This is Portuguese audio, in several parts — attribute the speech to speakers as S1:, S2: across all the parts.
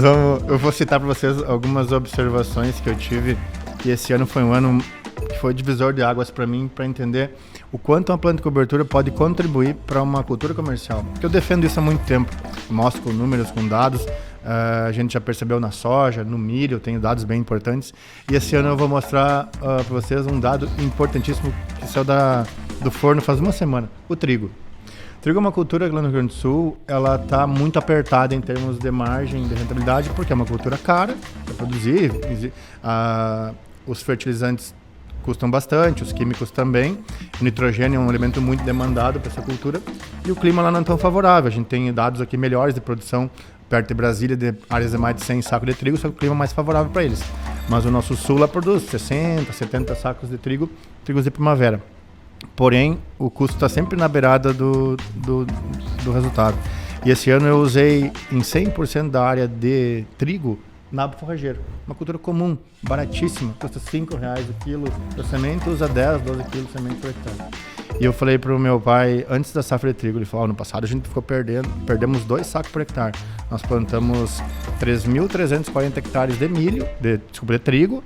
S1: eu vou citar para vocês algumas observações que eu tive, e esse ano foi um ano que foi divisor de águas para mim, para entender o quanto uma planta de cobertura pode contribuir para uma cultura comercial. Porque eu defendo isso há muito tempo, mostro com números, com dados, a gente já percebeu na soja, no milho, eu tenho dados bem importantes, e esse ano eu vou mostrar para vocês um dado importantíssimo que saiu do forno faz uma semana, o trigo. O trigo é uma cultura que lá no Rio Grande do Sul, ela está muito apertada em termos de margem, de rentabilidade, porque é uma cultura cara para produzir, os fertilizantes custam bastante, os químicos também, o nitrogênio é um elemento muito demandado para essa cultura, e o clima lá não é tão favorável. A gente tem dados aqui melhores de produção perto de Brasília, de áreas de mais de 100 sacos de trigo, só que o clima é mais favorável para eles. Mas o nosso sul lá produz 60, 70 sacos de trigo, trigos de primavera. Porém, o custo está sempre na beirada do resultado. E esse ano eu usei em 100% da área de trigo nabo forrageiro. Uma cultura comum, baratíssima, custa R$5 o quilo da semente, usa 10, 12 quilos de semente por hectare. E eu falei para o meu pai, antes da safra de trigo, ele falou, ano passado a gente ficou perdemos 2 sacos por hectare. Nós plantamos 3.340 hectares de milho, de trigo.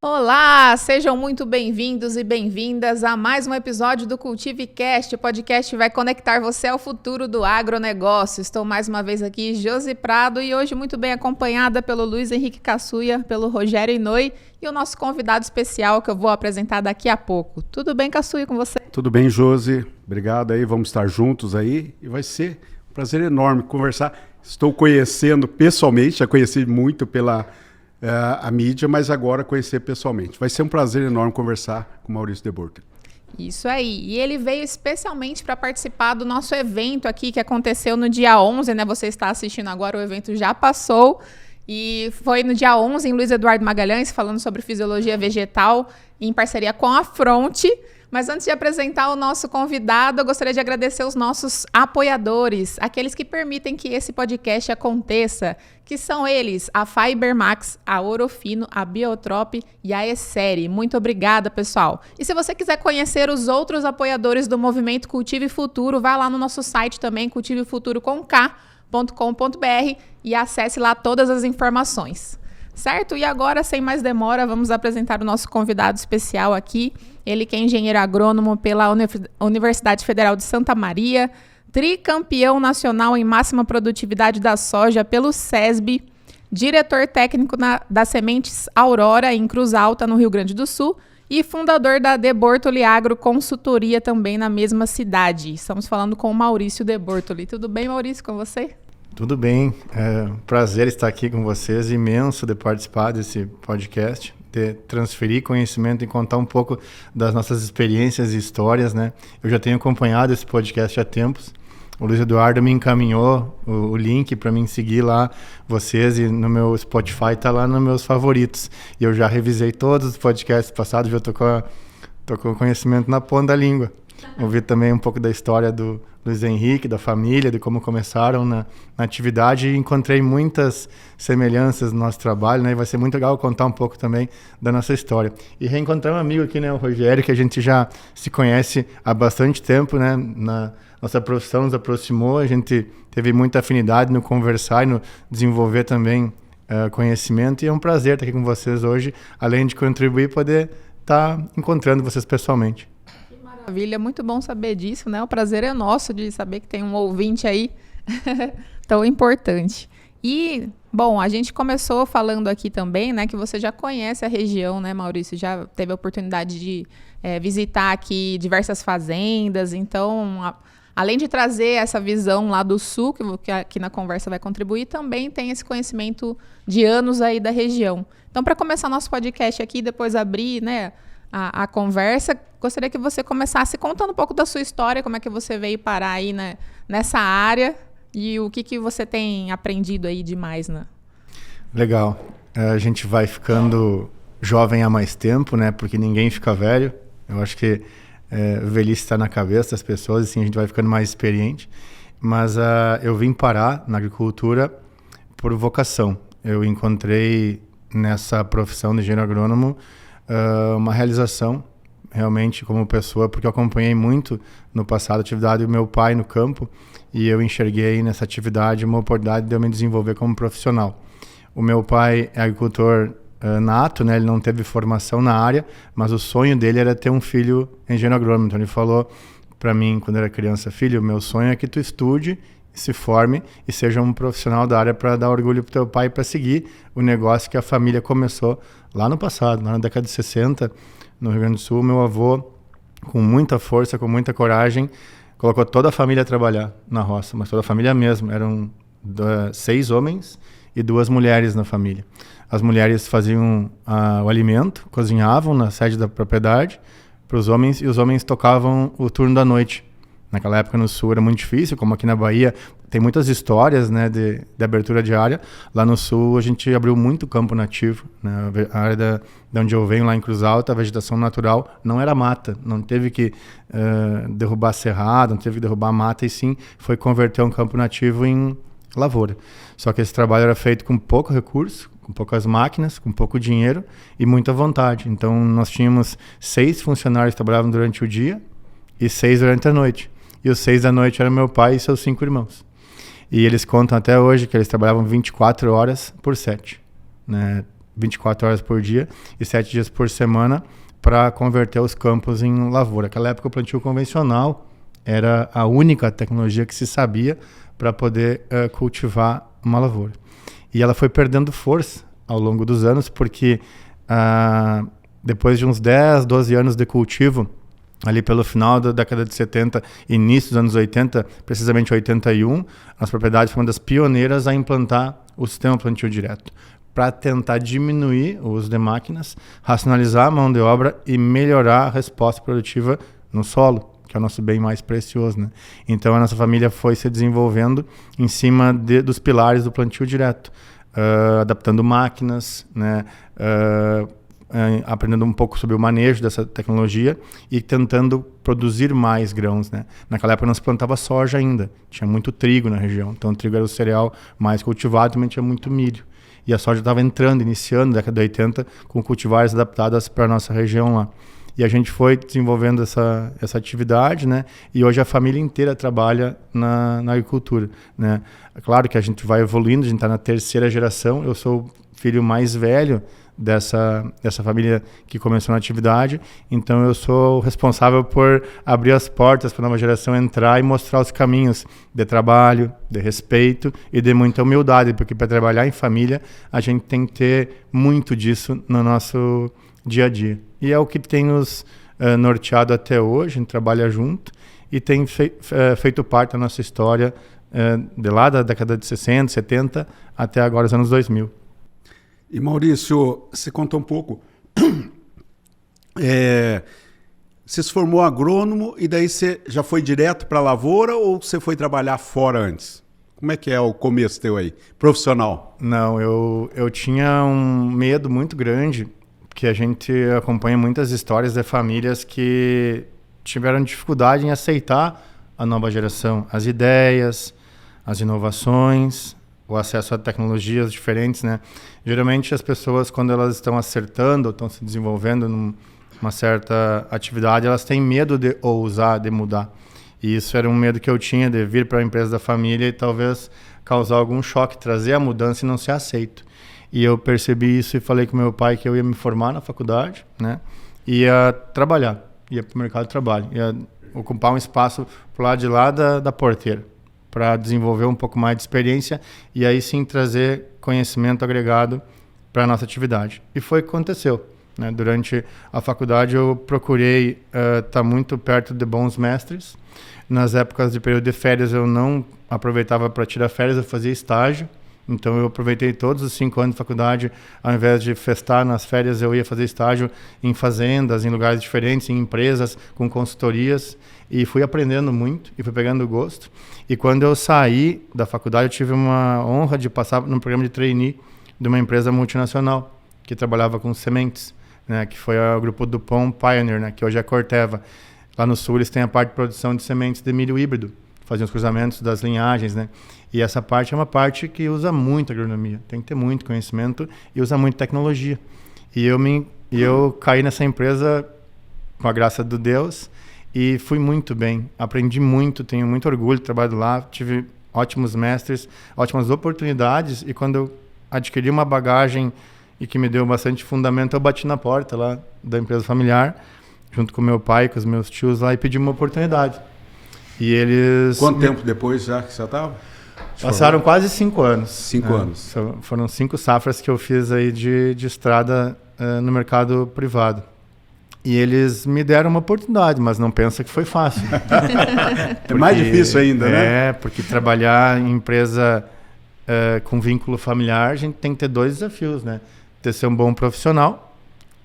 S2: Olá, sejam muito bem-vindos e bem-vindas a mais um episódio do CultiveCast. O podcast vai conectar você ao futuro do agronegócio. Estou mais uma vez aqui, Josi Prado, e hoje muito bem acompanhada pelo Luiz Henrique Cassuia, pelo Rogério Inoi e o nosso convidado especial que eu vou apresentar daqui a pouco. Tudo bem, Cassuia, com você?
S3: Tudo bem, Josi. Obrigado aí, vamos estar juntos aí e vai ser um prazer enorme conversar. Estou conhecendo pessoalmente, já conheci muito pela a mídia, mas agora conhecer pessoalmente. Vai ser um prazer enorme conversar com o Maurício de Bortoli.
S2: Isso aí. E ele veio especialmente para participar do nosso evento aqui, que aconteceu no dia 11, né? Você está assistindo agora, o evento já passou. E foi no dia 11 em Luiz Eduardo Magalhães, falando sobre fisiologia vegetal, em parceria com a Fronte. Mas antes de apresentar o nosso convidado, eu gostaria de agradecer os nossos apoiadores, aqueles que permitem que esse podcast aconteça, que são eles, a Fibermax, a Orofino, a Biotrop e a Essere. Muito obrigada, pessoal. E se você quiser conhecer os outros apoiadores do Movimento Cultive Futuro, vai lá no nosso site também, cultivefuturo.com.br e acesse lá todas as informações. Certo? E agora, sem mais demora, vamos apresentar o nosso convidado especial aqui. Ele que é engenheiro agrônomo pela Universidade Federal de Santa Maria, tricampeão nacional em máxima produtividade da soja pelo SESB, diretor técnico da Sementes Aurora em Cruz Alta, no Rio Grande do Sul, e fundador da De Bortoli Agro Consultoria também na mesma cidade. Estamos falando com o Maurício De Bortoli. Tudo bem, Maurício, com você?
S1: Tudo bem, prazer estar aqui com vocês, imenso de participar desse podcast, de transferir conhecimento e contar um pouco das nossas experiências e histórias, né? Eu já tenho acompanhado esse podcast há tempos, o Luiz Eduardo me encaminhou o link para mim seguir lá vocês, e no meu Spotify está lá nos meus favoritos, e eu já revisei todos os podcasts passados, já tô com o conhecimento na ponta da língua. Ouvi também um pouco da história do Luiz Henrique, da família, de como começaram na atividade, e encontrei muitas semelhanças no nosso trabalho, né? E vai ser muito legal contar um pouco também da nossa história. E reencontrar um amigo aqui, né, o Rogério, que a gente já se conhece há bastante tempo, né? Na nossa profissão nos aproximou, a gente teve muita afinidade no conversar e no desenvolver também conhecimento, e é um prazer estar aqui com vocês hoje, além de contribuir, poder estar encontrando vocês pessoalmente.
S2: Maravilha, muito bom saber disso, né? O prazer é nosso de saber que tem um ouvinte aí tão importante. E, bom, a gente começou falando aqui também, né, que você já conhece a região, né, Maurício? Já teve a oportunidade de visitar aqui diversas fazendas, então, além de trazer essa visão lá do sul, que aqui na conversa vai contribuir, também tem esse conhecimento de anos aí da região. Então, para começar nosso podcast aqui, depois abrir, né, a conversa, gostaria que você começasse contando um pouco da sua história, como é que você veio parar aí, né, nessa área, e o que você tem aprendido aí demais, né?
S1: Legal. A gente vai ficando jovem há mais tempo, né? Porque ninguém fica velho. Eu acho que velhice está na cabeça das pessoas, assim, a gente vai ficando mais experiente. Mas eu vim parar na agricultura por vocação. Eu encontrei nessa profissão de engenheiro agrônomo uma realização realmente como pessoa, porque eu acompanhei muito no passado a atividade do meu pai no campo e eu enxerguei nessa atividade uma oportunidade de eu me desenvolver como profissional. O meu pai é agricultor nato, né? Ele não teve formação na área, mas o sonho dele era ter um filho engenheiro agrônomo. Então ele falou para mim, quando eu era criança: filho, meu sonho é que tu estude, se forme e seja um profissional da área para dar orgulho pro teu pai, para seguir o negócio que a família começou lá no passado, lá na década de 60, no Rio Grande do Sul. Meu avô, com muita força, com muita coragem, colocou toda a família a trabalhar na roça, mas toda a família mesmo. Eram 6 homens e 2 mulheres na família. As mulheres faziam o alimento, cozinhavam na sede da propriedade para os homens, e os homens tocavam o turno da noite. Naquela época no Sul era muito difícil, como aqui na Bahia tem muitas histórias, né, de abertura de área. Lá no Sul a gente abriu muito campo nativo, né? A área de onde eu venho, lá em Cruz Alta, a vegetação natural não era mata, não teve que derrubar cerrado, não teve que derrubar mata, e sim foi converter um campo nativo em lavoura. Só que esse trabalho era feito com pouco recurso, com poucas máquinas, com pouco dinheiro e muita vontade. Então nós tínhamos 6 funcionários que trabalhavam durante o dia e 6 durante a noite. E os 6 da noite eram meu pai e seus 5 irmãos. E eles contam até hoje que eles trabalhavam 24 horas por 7, né? 24 horas por dia e 7 dias por semana para converter os campos em lavoura. Naquela época o plantio convencional era a única tecnologia que se sabia para poder cultivar uma lavoura. E ela foi perdendo força ao longo dos anos, porque depois de uns 10, 12 anos de cultivo, ali pelo final da década de 70, início dos anos 80, precisamente 81, as propriedades foram uma das pioneiras a implantar o sistema plantio direto, para tentar diminuir o uso de máquinas, racionalizar a mão de obra e melhorar a resposta produtiva no solo, que é o nosso bem mais precioso, né? Então a nossa família foi se desenvolvendo em cima dos pilares do plantio direto, adaptando máquinas, né? Aprendendo um pouco sobre o manejo dessa tecnologia e tentando produzir mais grãos, né? Naquela época não se plantava soja ainda, tinha muito trigo na região, então o trigo era o cereal mais cultivado, também tinha muito milho. E a soja estava iniciando na década de 80, com cultivares adaptadas para a nossa região lá. E a gente foi desenvolvendo essa atividade, né? E hoje a família inteira trabalha na agricultura, né? É claro que a gente vai evoluindo, a gente está na 3ª geração. Eu sou o filho mais velho dessa família que começou na atividade, então eu sou responsável por abrir as portas para a nova geração entrar e mostrar os caminhos de trabalho, de respeito e de muita humildade, porque para trabalhar em família a gente tem que ter muito disso no nosso dia a dia. E é o que tem nos norteado até hoje. A gente trabalha junto e tem feito parte da nossa história de lá da década de 60, 70 até agora os anos 2000.
S3: E Maurício, você contou um pouco, você se formou agrônomo e daí você já foi direto para a lavoura ou você foi trabalhar fora antes? Como é que é o começo teu aí, profissional?
S1: Não, eu tinha um medo muito grande, porque a gente acompanha muitas histórias de famílias que tiveram dificuldade em aceitar a nova geração, as ideias, as inovações, o acesso a tecnologias diferentes, né? Geralmente as pessoas, quando elas estão acertando ou estão se desenvolvendo numa certa atividade, elas têm medo de ousar, de mudar. E isso era um medo que eu tinha, de vir para a empresa da família e talvez causar algum choque, trazer a mudança e não ser aceito. E eu percebi isso e falei com meu pai que eu ia me formar na faculdade, né? Ia trabalhar, ia para o mercado de trabalho, ia ocupar um espaço pro lado de lá da porteira, para desenvolver um pouco mais de experiência e aí sim trazer conhecimento agregado para a nossa atividade. E foi o que aconteceu, né? Durante a faculdade eu procurei estar muito perto de bons mestres. Nas épocas de período de férias eu não aproveitava para tirar férias, eu fazia estágio. Então eu aproveitei todos os 5 anos de faculdade, ao invés de festar nas férias, eu ia fazer estágio em fazendas, em lugares diferentes, em empresas, com consultorias, e fui aprendendo muito e fui pegando gosto. E quando eu saí da faculdade, eu tive uma honra de passar num programa de trainee de uma empresa multinacional que trabalhava com sementes, né, que foi o grupo DuPont Pioneer, né, que hoje é Corteva. Lá no Sul eles têm a parte de produção de sementes de milho híbrido, faziam os cruzamentos das linhagens, né? E essa parte é uma parte que usa muito agronomia, tem que ter muito conhecimento e usa muito tecnologia. E eu caí nessa empresa com a graça do Deus, e fui muito bem. Aprendi muito, tenho muito orgulho do trabalho lá, tive ótimos mestres, ótimas oportunidades, e quando eu adquiri uma bagagem e que me deu bastante fundamento, eu bati na porta lá da empresa familiar, junto com meu pai, com os meus tios lá, e pedi uma oportunidade. E eles...
S3: Quanto tempo depois já que você estava?
S1: Passaram quase 5 anos.
S3: 5 anos.
S1: Foram 5 safras que eu fiz aí de estrada no mercado privado. E eles me deram uma oportunidade, mas não pensa que foi fácil.
S3: É mais difícil ainda, né?
S1: É, porque trabalhar em empresa com vínculo familiar, a gente tem que ter 2 desafios, né? Ter ser um bom profissional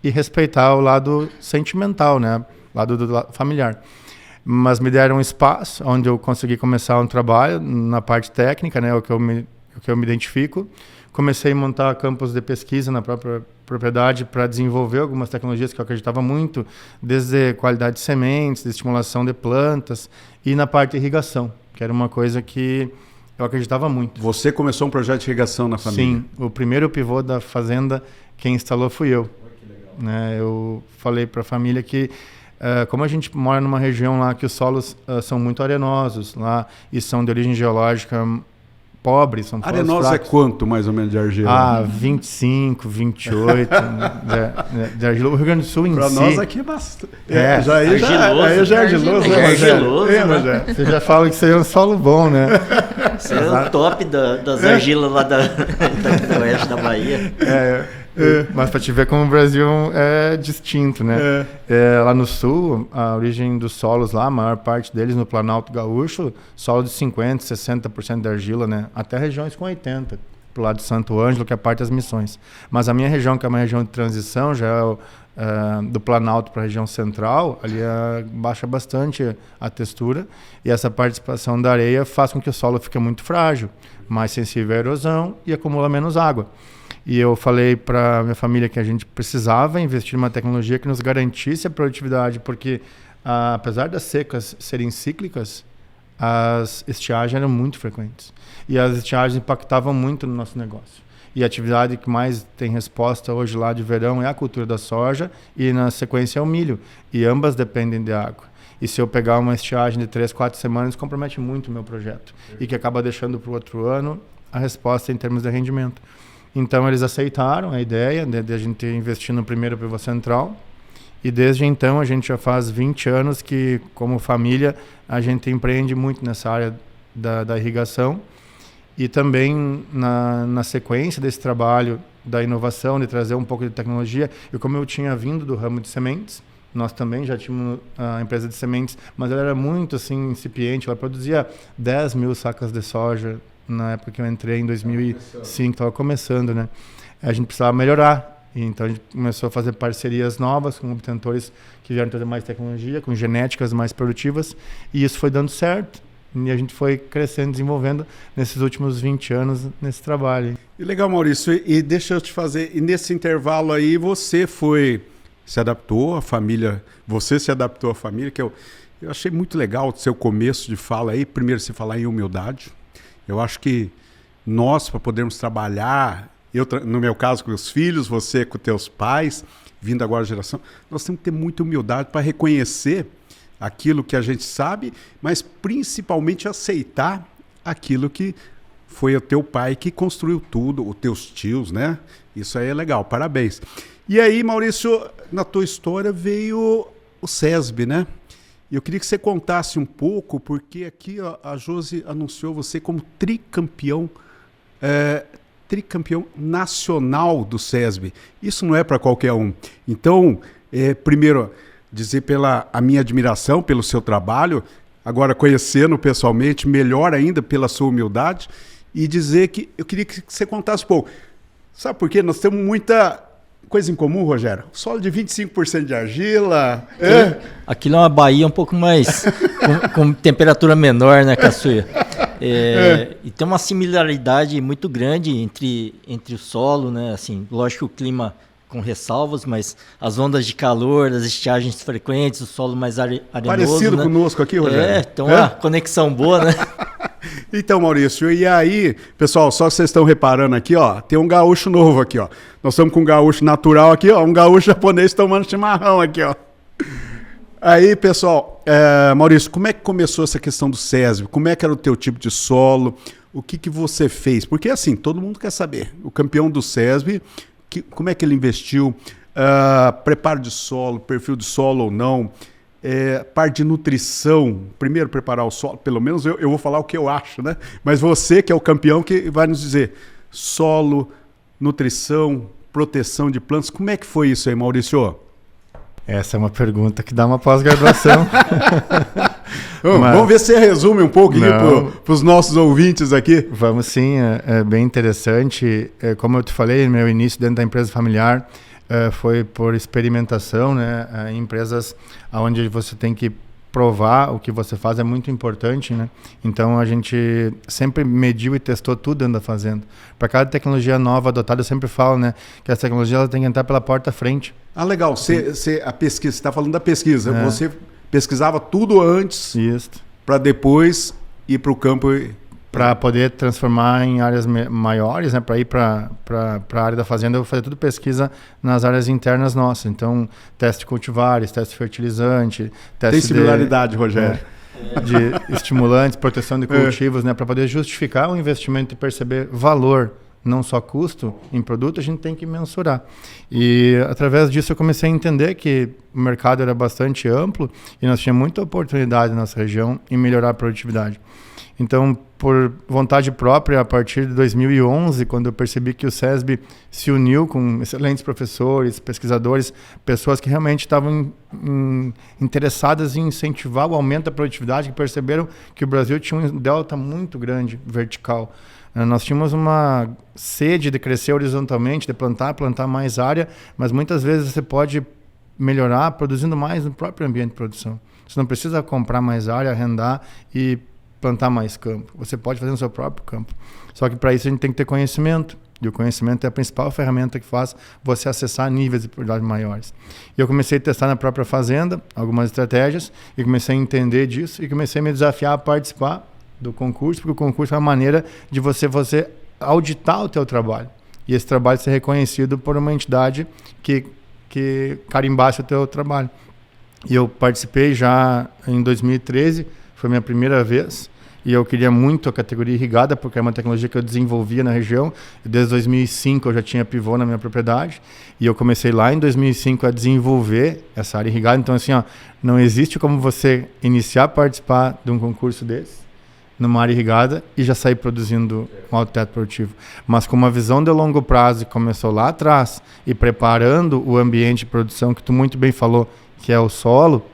S1: e respeitar o lado sentimental, né? Lado do familiar. Mas me deram um espaço onde eu consegui começar um trabalho na parte técnica, né, o que eu me identifico. Comecei a montar campos de pesquisa na própria propriedade para desenvolver algumas tecnologias que eu acreditava muito, desde qualidade de sementes, de estimulação de plantas e na parte de irrigação, que era uma coisa que eu acreditava muito.
S3: Você começou um projeto de irrigação na família?
S1: Sim, o primeiro pivô da fazenda, quem instalou fui eu.
S3: Que legal.
S1: Né, eu falei para a família que como a gente mora numa região lá que os solos são muito arenosos lá e são de origem geológica pobre, são
S3: arenosa é quanto mais ou menos de argila?
S1: 25, 28 de argila. O Rio Grande do Sul em si...
S3: Para nós aqui é bastante.
S4: Já é argiloso.
S1: Você já fala que isso aí é um solo bom, né?
S4: Isso é o top das argilas lá do oeste da Bahia.
S1: Mas para te ver como o Brasil é distinto, né? Lá no sul, a origem dos solos lá, a maior parte deles no Planalto Gaúcho, solo de 50%, 60% de argila, né? Até regiões com 80%, pro lado de Santo Ângelo, que é parte das Missões. Mas a minha região, que é uma região de transição, já é do Planalto para a região central, ali baixa bastante a textura, e essa participação da areia faz com que o solo fique muito frágil, mais sensível à erosão e acumula menos água. E eu falei para minha família que a gente precisava investir numa tecnologia que nos garantisse a produtividade, porque apesar das secas serem cíclicas, as estiagens eram muito frequentes. E as estiagens impactavam muito no nosso negócio. E a atividade que mais tem resposta hoje lá de verão é a cultura da soja e na sequência é o milho. E ambas dependem de água. E se eu pegar uma estiagem de 3, 4 semanas, compromete muito o meu projeto. E que acaba deixando para o outro ano a resposta em termos de rendimento. Então eles aceitaram a ideia de a gente investir no primeiro pivô central, e desde então a gente já faz 20 anos que, como família, a gente empreende muito nessa área da irrigação, e também na sequência desse trabalho da inovação, de trazer um pouco de tecnologia. E como eu tinha vindo do ramo de sementes, nós também já tínhamos a empresa de sementes, mas ela era muito assim, incipiente, ela produzia 10 mil sacas de soja na época que eu entrei, em 2005, estava começando, né? A gente precisava melhorar. Então a gente começou a fazer parcerias novas com obtentores que vieram trazer mais tecnologia, com genéticas mais produtivas, e isso foi dando certo. E a gente foi crescendo, desenvolvendo nesses últimos 20 anos nesse trabalho.
S3: E legal, Maurício. E deixa eu te fazer, e nesse intervalo aí você se adaptou à família, que eu achei muito legal o seu começo de fala aí. Primeiro, você falar em humildade. Eu acho que nós, para podermos trabalhar, no meu caso com os filhos, você com teus pais, vindo agora a geração, nós temos que ter muita humildade para reconhecer aquilo que a gente sabe, mas principalmente aceitar aquilo que foi o teu pai que construiu tudo, os teus tios, né? Isso aí é legal, parabéns. E aí, Maurício, na tua história veio o SESB, né? Eu queria que você contasse um pouco, porque aqui a Josi anunciou você como tricampeão nacional do SESB. Isso não é para qualquer um. Então, primeiro, dizer a minha admiração pelo seu trabalho, agora conhecendo pessoalmente, melhor ainda pela sua humildade, e dizer que eu queria que você contasse um pouco. Sabe por quê? Nós temos muita coisa em comum, Rogério. Solo de 25% de argila.
S4: Aquilo é uma Bahia um pouco mais com temperatura menor, né, Caçuia? E tem uma similaridade muito grande entre o solo, né? Assim, lógico que o clima com ressalvas, mas as ondas de calor, as estiagens frequentes, o solo mais arenoso.
S3: Parecido, né? Conosco aqui, Rogério.
S4: Então uma conexão boa, né?
S3: Então, Maurício, e aí, pessoal, só que vocês estão reparando aqui, ó, tem um gaúcho novo aqui, ó. Nós estamos com um gaúcho natural aqui, ó, um gaúcho japonês tomando chimarrão aqui, ó. Aí, pessoal, Maurício, como é que começou essa questão do SESB? Como é que era o teu tipo de solo? O que você fez? Porque, assim, todo mundo quer saber. O campeão do SESB, como é que ele investiu? Preparo de solo, perfil de solo ou não? Parte de nutrição. Primeiro, preparar o solo. Pelo menos eu vou falar o que eu acho, né? Mas você, que é o campeão, que vai nos dizer solo, nutrição, proteção de plantas. Como é que foi isso aí, Maurício?
S1: Essa é uma pergunta que dá uma pós-graduação.
S3: Vamos ver se você resume um pouco para os nossos ouvintes aqui.
S1: Vamos sim, é bem interessante. Como eu te falei, meu início dentro da empresa familiar foi por experimentação, né? Em empresas onde você tem que provar o que você faz é muito importante, né? Então a gente sempre mediu e testou tudo dentro da fazenda. Para cada tecnologia nova adotada, eu sempre falo, né, que essa tecnologia ela tem que entrar pela porta frente.
S3: Ah, legal. A pesquisa, você está falando da pesquisa. Você pesquisava tudo antes para depois ir para o campo
S1: para poder transformar em áreas maiores, né? Para ir para a área da fazenda, eu vou fazer tudo pesquisa nas áreas internas nossas. Então, teste de cultivares, teste de fertilizante, teste
S3: Tem similaridade, Rogério.
S1: De estimulantes, proteção de cultivos, né? Para poder justificar o investimento e perceber valor, não só custo em produto, a gente tem que mensurar. E através disso eu comecei a entender que o mercado era bastante amplo e nós tínhamos muita oportunidade na nossa região em melhorar a produtividade. Então, por vontade própria, a partir de 2011, quando eu percebi que o SESB se uniu com excelentes professores, pesquisadores, pessoas que realmente estavam interessadas em incentivar o aumento da produtividade, que perceberam que o Brasil tinha um delta muito grande, vertical. Nós tínhamos uma sede de crescer horizontalmente, de plantar mais área, mas muitas vezes você pode melhorar produzindo mais no próprio ambiente de produção. Você não precisa comprar mais área, arrendar e plantar mais campo. Você pode fazer no seu próprio campo. Só que para isso a gente tem que ter conhecimento. E o conhecimento é a principal ferramenta que faz você acessar níveis de produtividade maiores. E eu comecei a testar na própria fazenda algumas estratégias e comecei a entender disso e comecei a me desafiar a participar do concurso, porque o concurso é uma maneira de você auditar o teu trabalho. E esse trabalho ser reconhecido por uma entidade que carimbasse o teu trabalho. E eu participei já em 2013, foi minha primeira vez, e eu queria muito a categoria irrigada, porque é uma tecnologia que eu desenvolvia na região. Desde 2005 eu já tinha pivô na minha propriedade, e eu comecei lá em 2005 a desenvolver essa área irrigada. Então, assim, não existe como você iniciar a participar de um concurso desse, numa área irrigada, e já sair produzindo um alto teto produtivo. Mas com uma visão de longo prazo, que começou lá atrás, e preparando o ambiente de produção, que tu muito bem falou, que é o solo,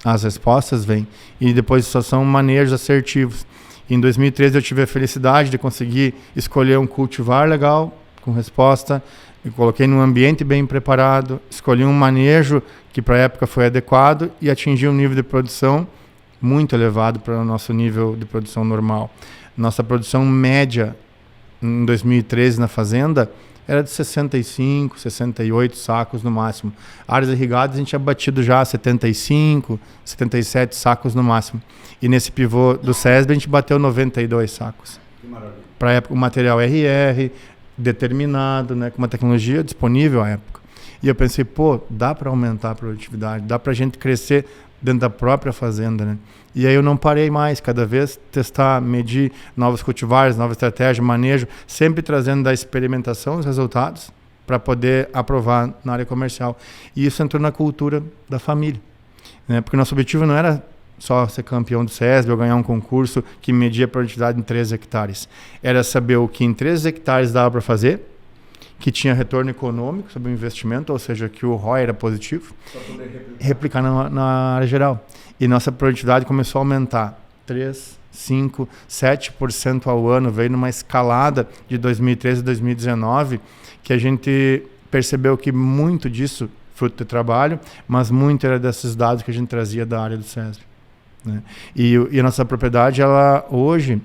S1: as respostas vêm. E depois só são manejos assertivos. Em 2013 eu tive a felicidade de conseguir escolher um cultivar legal, com resposta, e coloquei num ambiente bem preparado, escolhi um manejo que para a época foi adequado e atingi um nível de produção muito elevado para o nosso nível de produção normal. Nossa produção média em 2013 na fazenda era de 65, 68 sacos no máximo. Áreas irrigadas a gente tinha batido já 75, 77 sacos no máximo. E nesse pivô do SESB a gente bateu 92 sacos.
S3: Que maravilha.
S1: Para a época o material RR, determinado, né, com uma tecnologia disponível à época. E eu pensei, dá para aumentar a produtividade, dá para a gente crescer dentro da própria fazenda, né? E aí eu não parei mais, cada vez testar, medir novos cultivares, nova estratégia, manejo, sempre trazendo da experimentação os resultados para poder aprovar na área comercial. E isso entrou na cultura da família, né? Porque nosso objetivo não era só ser campeão do SESB ou ganhar um concurso que media a produtividade em 3 hectares. Era saber o que em 3 hectares dava para fazer, que tinha retorno econômico sobre o investimento, ou seja, que o ROI era positivo, replicar na área geral. E nossa produtividade começou a aumentar 3, 5, 7% ao ano, veio numa escalada de 2013 a 2019, que a gente percebeu que muito disso, fruto do trabalho, mas muito era desses dados que a gente trazia da área do SESB, né? E a nossa propriedade, ela hoje,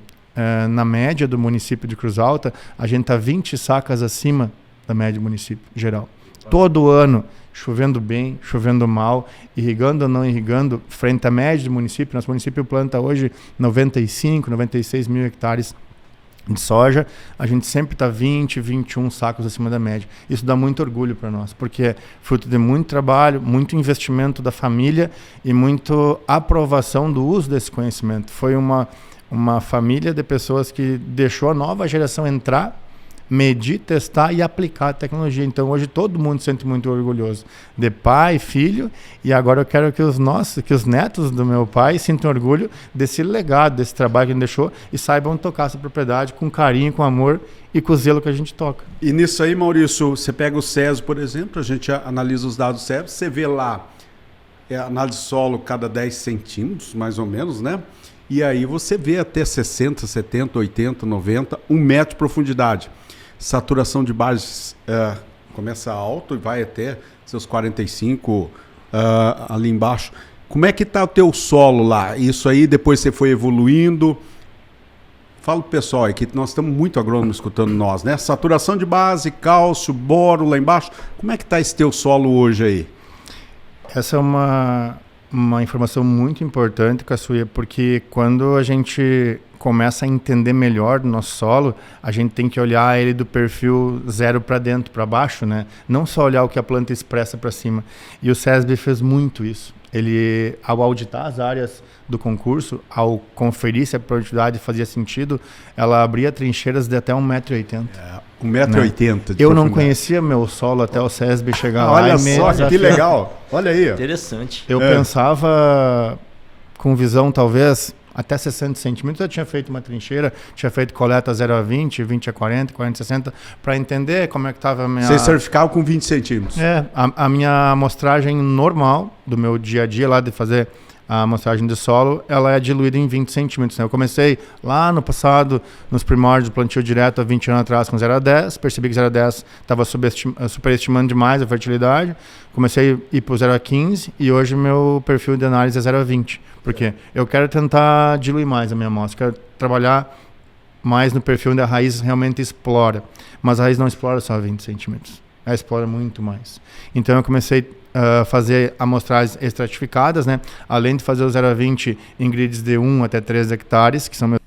S1: na média do município de Cruz Alta, a gente está 20 sacas acima da média do município geral. Todo ano, chovendo bem, chovendo mal, irrigando ou não irrigando, frente à média do município, nosso município planta hoje 95, 96 mil hectares de soja, a gente sempre está 20, 21 sacos acima da média. Isso dá muito orgulho para nós, porque é fruto de muito trabalho, muito investimento da família e muito aprovação do uso desse conhecimento. Foi uma família de pessoas que deixou a nova geração entrar, medir, testar e aplicar a tecnologia. Então hoje todo mundo se sente muito orgulhoso de pai, filho, e agora eu quero que os netos do meu pai sintam orgulho desse legado, desse trabalho que ele deixou e saibam tocar essa propriedade com carinho, com amor e com o zelo que a gente toca.
S3: E nisso aí, Maurício, você pega o SESB, por exemplo, a gente analisa os dados do SESB, você vê lá análise de solo cada 10 centímetros, mais ou menos, né? E aí você vê até 60, 70, 80, 90, 1 metro de profundidade. Saturação de bases começa alto e vai até seus 45 ali embaixo. Como é que está o teu solo lá? Isso aí depois você foi evoluindo. Fala pro pessoal aí que nós estamos muito agrônomos escutando nós, né? Saturação de base, cálcio, boro lá embaixo. Como é que está esse teu solo hoje aí?
S1: Essa é uma informação muito importante, Caçuia, porque quando a gente começa a entender melhor do nosso solo, a gente tem que olhar ele do perfil 0 para dentro, para baixo, né? Não só olhar o que a planta expressa para cima. E o SESB fez muito isso. Ele, ao auditar as áreas do concurso, ao conferir se a produtividade fazia sentido, ela abria trincheiras de até 1,80 m.
S3: 1,80 m.
S1: Eu não conhecia meu solo até o SESB chegar lá.
S3: Olha só, que legal. Olha aí.
S4: Interessante.
S1: Eu pensava com visão, talvez, até 60 centímetros. Eu tinha feito uma trincheira, tinha feito coleta 0 a 20, 20 a 40, 40 a 60, para entender como é que estava a minha...
S3: Você certificava com 20 centímetros.
S1: A minha amostragem normal do meu dia a dia lá de fazer a amostragem de solo, ela é diluída em 20 centímetros. Né? Eu comecei lá no passado, nos primórdios do plantio direto, há 20 anos atrás, com 0 a 10. Percebi que 0 a 10 estava superestimando demais a fertilidade. Comecei a ir para o 0 a 15 e hoje meu perfil de análise é 0 a 20. Porque eu quero tentar diluir mais a minha amostra, quero trabalhar mais no perfil onde a raiz realmente explora. Mas a raiz não explora só 20 centímetros, ela explora muito mais. Então eu comecei fazer amostragens estratificadas, né? Além de fazer o 0 a 20 em grids de 1 até 3 hectares, que são meus...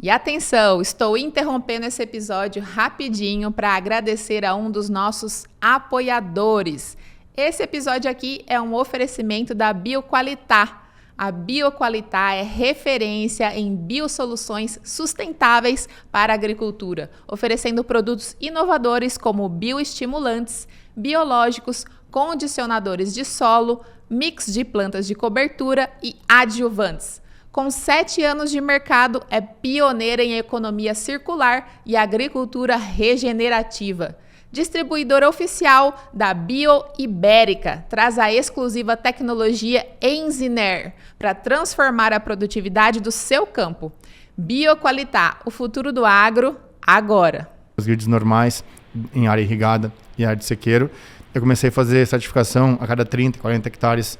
S2: E atenção, estou interrompendo esse episódio rapidinho para agradecer a um dos nossos apoiadores. Esse episódio aqui é um oferecimento da Bioqualitá. A Bioqualitá é referência em biosoluções sustentáveis para a agricultura, oferecendo produtos inovadores como bioestimulantes, biológicos, condicionadores de solo, mix de plantas de cobertura e adjuvantes. Com 7 anos de mercado, é pioneira em economia circular e agricultura regenerativa. Distribuidora oficial da Bioibérica, traz a exclusiva tecnologia Enziner para transformar a produtividade do seu campo. Bioqualitá, o futuro do agro, agora.
S1: Os grids normais em área irrigada e área de sequeiro. Eu comecei a fazer certificação a cada 30, 40 hectares,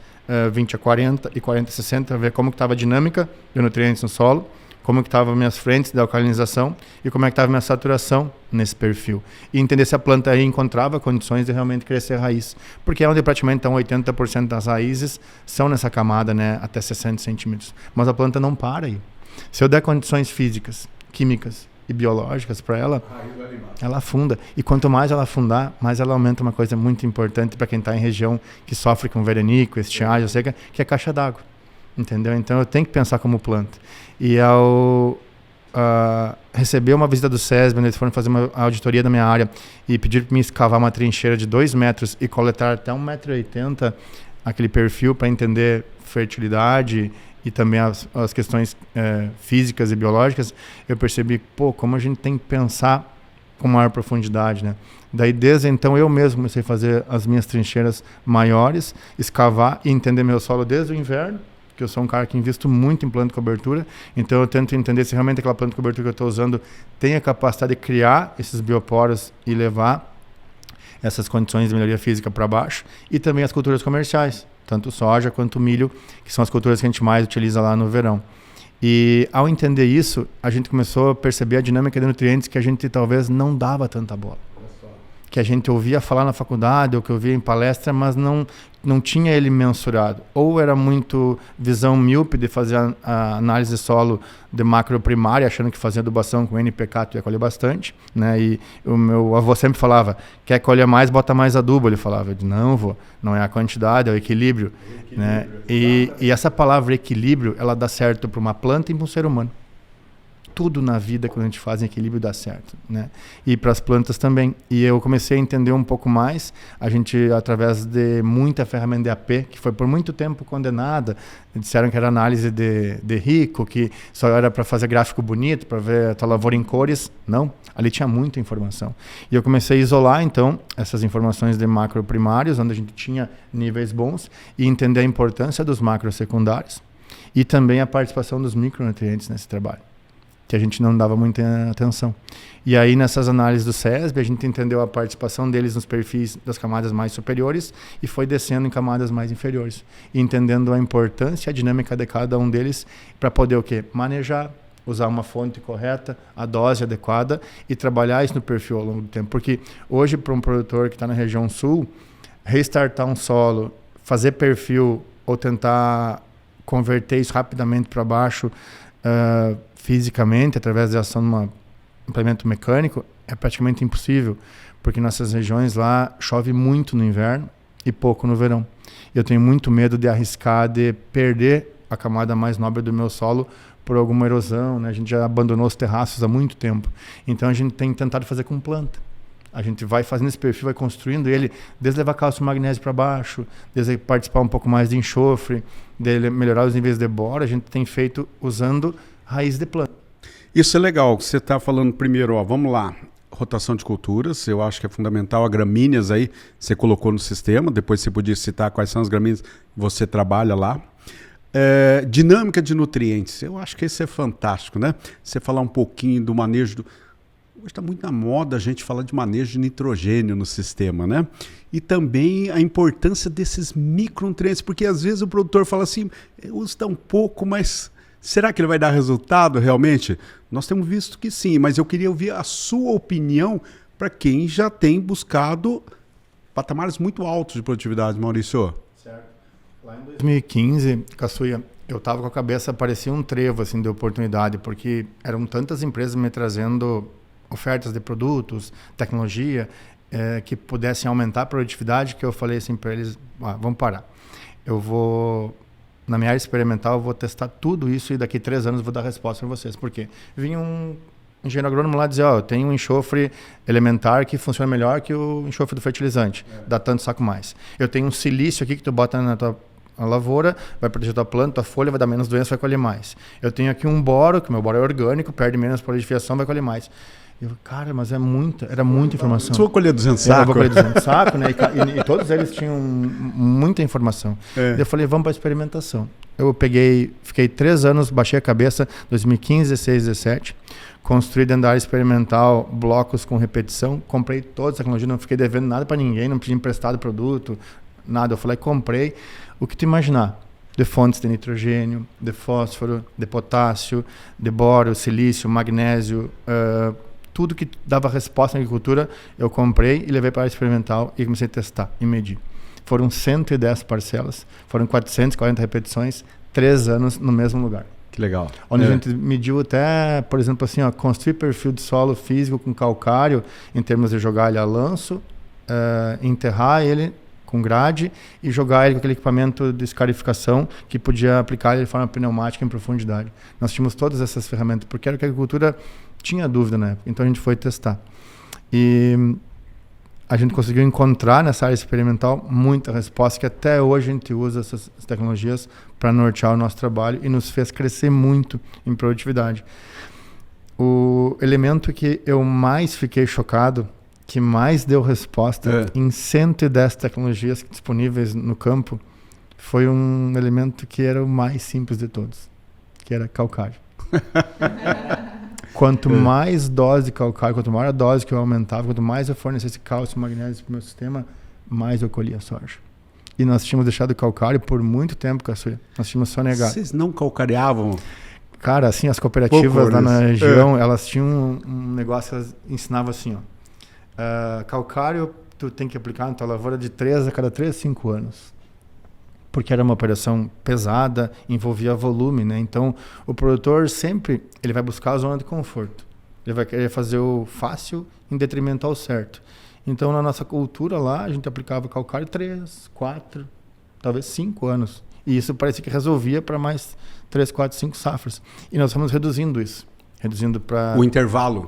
S1: 20 a 40 e 40 a 60, ver como que estava a dinâmica de nutrientes no solo, como que estavam minhas frentes de alcalinização e como é que estava minha saturação nesse perfil. E entender se a planta aí encontrava condições de realmente crescer a raiz. Porque é onde praticamente então 80% das raízes são nessa camada, né, até 60 centímetros. Mas a planta não para aí. Se eu der condições físicas, químicas e biológicas para ela, ela afunda. E quanto mais ela afundar, mais ela aumenta uma coisa muito importante para quem está em região que sofre com veranico, estiagem, seca, que é caixa d'água. Entendeu? Então eu tenho que pensar como planta. E ao receber uma visita do SESB, onde eles foram fazer uma auditoria da minha área e pedir para me escavar uma trincheira de 2 metros e coletar até 1,80 m aquele perfil para entender fertilidade e também as questões físicas e biológicas, eu percebi, como a gente tem que pensar com maior profundidade, né? Daí, desde então, eu mesmo comecei a fazer as minhas trincheiras maiores, escavar e entender meu solo desde o inverno, que eu sou um cara que invisto muito em planta de cobertura, então eu tento entender se realmente aquela planta de cobertura que eu estou usando tem a capacidade de criar esses bioporos e levar essas condições de melhoria física para baixo, e também as culturas comerciais, tanto soja quanto milho, que são as culturas que a gente mais utiliza lá no verão. E ao entender isso, a gente começou a perceber a dinâmica de nutrientes que a gente talvez não dava tanta bola. que a gente ouvia falar na faculdade ou que eu via em palestra, mas não tinha ele mensurado. Ou era muito visão míope de fazer a análise de solo de macro primária, achando que fazia adubação com NPK tu ia colher bastante, né? E o meu avô sempre falava, quer colher mais, bota mais adubo. Ele falava, eu disse, não, vô, não é a quantidade, é o equilíbrio. Né? E essa palavra equilíbrio, ela dá certo para uma planta e para um ser humano. Tudo na vida, quando a gente faz em equilíbrio, dá certo, né? E para as plantas também. E eu comecei a entender um pouco mais, a gente, através de muita ferramenta de AP, que foi por muito tempo condenada, disseram que era análise de rico, que só era para fazer gráfico bonito, para ver a tua lavoura em cores. Não, ali tinha muita informação. E eu comecei a isolar, então, essas informações de macro primários, onde a gente tinha níveis bons, e entender a importância dos macros secundários, e também a participação dos micronutrientes nesse trabalho, que a gente não dava muita atenção. E aí, nessas análises do SESB, a gente entendeu a participação deles nos perfis das camadas mais superiores e foi descendo em camadas mais inferiores, e entendendo a importância e a dinâmica de cada um deles para poder o quê? Manejar, usar uma fonte correta, a dose adequada e trabalhar isso no perfil ao longo do tempo. Porque hoje, para um produtor que está na região sul, restartar um solo, fazer perfil ou tentar converter isso rapidamente para baixo, fisicamente, através da ação de um implemento mecânico, é praticamente impossível, porque nessas regiões lá chove muito no inverno e pouco no verão. Eu tenho muito medo de arriscar de perder a camada mais nobre do meu solo por alguma erosão, né? A gente já abandonou os terraços há muito tempo. Então a gente tem tentado fazer com planta. A gente vai fazendo esse perfil, vai construindo ele, desde levar cálcio e magnésio para baixo, desde participar um pouco mais de enxofre, de melhorar os níveis de boro. A gente tem feito usando raiz de planta.
S3: Isso é legal. Você está falando primeiro, ó, vamos lá, rotação de culturas, eu acho que é fundamental. A gramíneas aí, você colocou no sistema, depois você podia citar quais são as gramíneas que você trabalha lá. Dinâmica de nutrientes, eu acho que isso é fantástico, né? Você falar um pouquinho do manejo do... Hoje está muito na moda a gente falar de manejo de nitrogênio no sistema, né? E também a importância desses micronutrientes, porque às vezes o produtor fala assim, usa tão pouco, mas será que ele vai dar resultado realmente? Nós temos visto que sim, mas eu queria ouvir a sua opinião para quem já tem buscado patamares muito altos de produtividade, Maurício.
S1: Certo. Lá em 2015, Caçuia, eu estava com a cabeça, parecia um trevo assim, de oportunidade, porque eram tantas empresas me trazendo ofertas de produtos, tecnologia, que pudessem aumentar a produtividade, que eu falei assim para eles, vamos parar. Eu vou, na minha área experimental, eu vou testar tudo isso e daqui 3 anos eu vou dar resposta para vocês. Por quê? Vinha um engenheiro agrônomo lá dizer, eu tenho um enxofre elementar que funciona melhor que o enxofre do fertilizante, dá tanto saco mais. Eu tenho um silício aqui que tu bota na tua lavoura, vai proteger tua planta, tua folha, vai dar menos doença, vai colher mais. Eu tenho aqui um boro, que o meu boro é orgânico, perde menos prolificação, vai colher mais. Eu, cara, mas era muita informação.
S3: Você vai colher 200 sacos?
S1: Eu vou colher 200 sacos, né? E todos eles tinham muita informação. Eu falei, vamos para a experimentação. Eu fiquei 3 anos, baixei a cabeça, 2015, 16, 17, construí dentro da área experimental blocos com repetição, comprei toda a tecnologia, não fiquei devendo nada para ninguém, não pedi emprestado produto, nada. Eu falei, comprei o que tu imaginar. De fontes de nitrogênio, de fósforo, de potássio, de boro, silício, magnésio, tudo que dava resposta na agricultura, eu comprei e levei para a área experimental e comecei a testar e medir. Foram 110 parcelas, foram 440 repetições, 3 anos no mesmo lugar.
S3: Que legal.
S1: Onde a gente mediu até, por exemplo, assim, construir perfil de solo físico com calcário, em termos de jogar ele a lanço, enterrar ele com grade e jogar ele com aquele equipamento de escarificação que podia aplicar ele de forma pneumática em profundidade. Nós tínhamos todas essas ferramentas, porque era o que a agricultura tinha dúvida na época, então a gente foi testar. E a gente conseguiu encontrar nessa área experimental muita resposta, que até hoje a gente usa essas tecnologias para nortear o nosso trabalho e nos fez crescer muito em produtividade. O elemento que eu mais fiquei chocado, que mais deu resposta em 110 tecnologias disponíveis no campo, foi um elemento que era o mais simples de todos, que era calcário. Quanto mais dose de calcário, quanto maior a dose que eu aumentava, quanto mais eu fornecesse cálcio e magnésio para o meu sistema, mais eu colhia soja. E nós tínhamos deixado o calcário por muito tempo, Caçuia. Nós tínhamos sonegado.
S3: Vocês não calcareavam?
S1: Cara, assim, as cooperativas lá na região, elas tinham um negócio, elas ensinavam assim, ó. Calcário, tu tem que aplicar na tua lavoura de 3 a cada 3 a 5 anos. Porque era uma operação pesada, envolvia volume, né? Então, o produtor sempre ele vai buscar a zona de conforto. Ele vai querer fazer o fácil em detrimento ao certo. Então, na nossa cultura lá, a gente aplicava calcário 3, 4, talvez 5 anos. E isso parecia que resolvia para mais 3, 4, 5 safras. E nós estamos reduzindo isso. Reduzindo para...
S3: O intervalo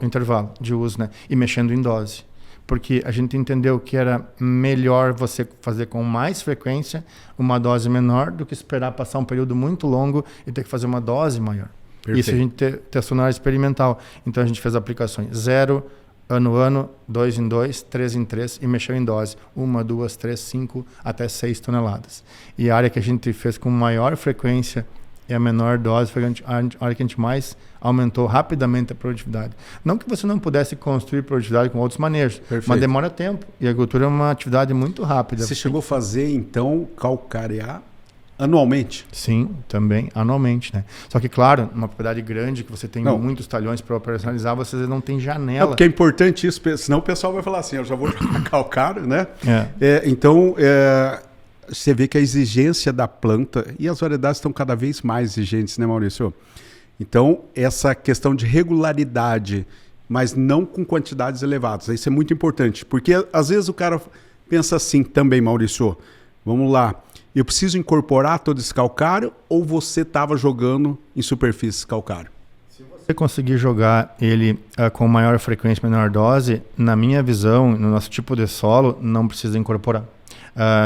S1: de uso, né? E mexendo em dose. Porque a gente entendeu que era melhor você fazer com mais frequência uma dose menor do que esperar passar um período muito longo e ter que fazer uma dose maior.
S3: Perfeito.
S1: Isso a gente testou na área experimental. Então a gente fez aplicações 0, ano, 2 em 2, 3 em 3 e mexeu em dose. 1, 2, 3, 5 até 6 toneladas. E a área que a gente fez com maior frequência e a menor dose foi a área que a gente mais aumentou rapidamente a produtividade. Não que você não pudesse construir produtividade com outros manejos,
S3: Perfeito.
S1: mas demora tempo. E a agricultura é uma atividade muito rápida.
S3: Você chegou a fazer, então, calcarear anualmente?
S1: Sim, também, anualmente, né? Só que, claro, numa propriedade grande, que você tem
S3: Não.
S1: muitos talhões para operacionalizar, você não tem
S3: É
S1: janela.
S3: porque é importante isso, senão o pessoal vai falar assim, eu já vou jogar calcário, né?
S1: É.
S3: Então, você vê que a exigência da planta, e as variedades estão cada vez mais exigentes, né, Maurício? Então, essa questão de regularidade, mas não com quantidades elevadas, isso é muito importante, porque às vezes o cara pensa assim também, Maurício, vamos lá, eu preciso incorporar todo esse calcário ou você estava jogando em superfície calcário?
S1: Se você conseguir jogar ele com maior frequência, menor dose, na minha visão, no nosso tipo de solo, não precisa incorporar.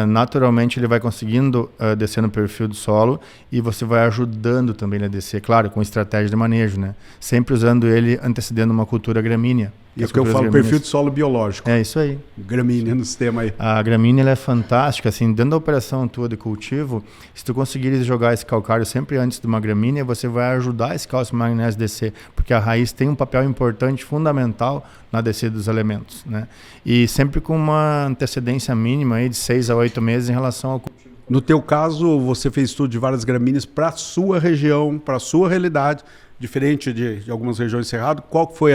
S1: Naturalmente ele vai conseguindo descer no perfil do solo e você vai ajudando também ele a descer, claro, com estratégia de manejo, né? Sempre usando ele antecedendo uma cultura gramínea.
S3: Isso que eu falo, perfil de solo biológico.
S1: É isso aí.
S3: Gramínea no sistema aí.
S1: A gramínea ela é fantástica, assim, dentro da operação tua de cultivo, se tu conseguires jogar esse calcário sempre antes de uma gramínea, você vai ajudar esse cálcio e magnésio a descer, porque a raiz tem um papel importante, fundamental na descida dos elementos, né? E sempre com uma antecedência mínima aí de 6 a 8 meses em relação ao cultivo.
S3: No teu caso, você fez estudo de várias gramíneas para a sua região, para a sua realidade, diferente de algumas regiões do Cerrado. Qual que foi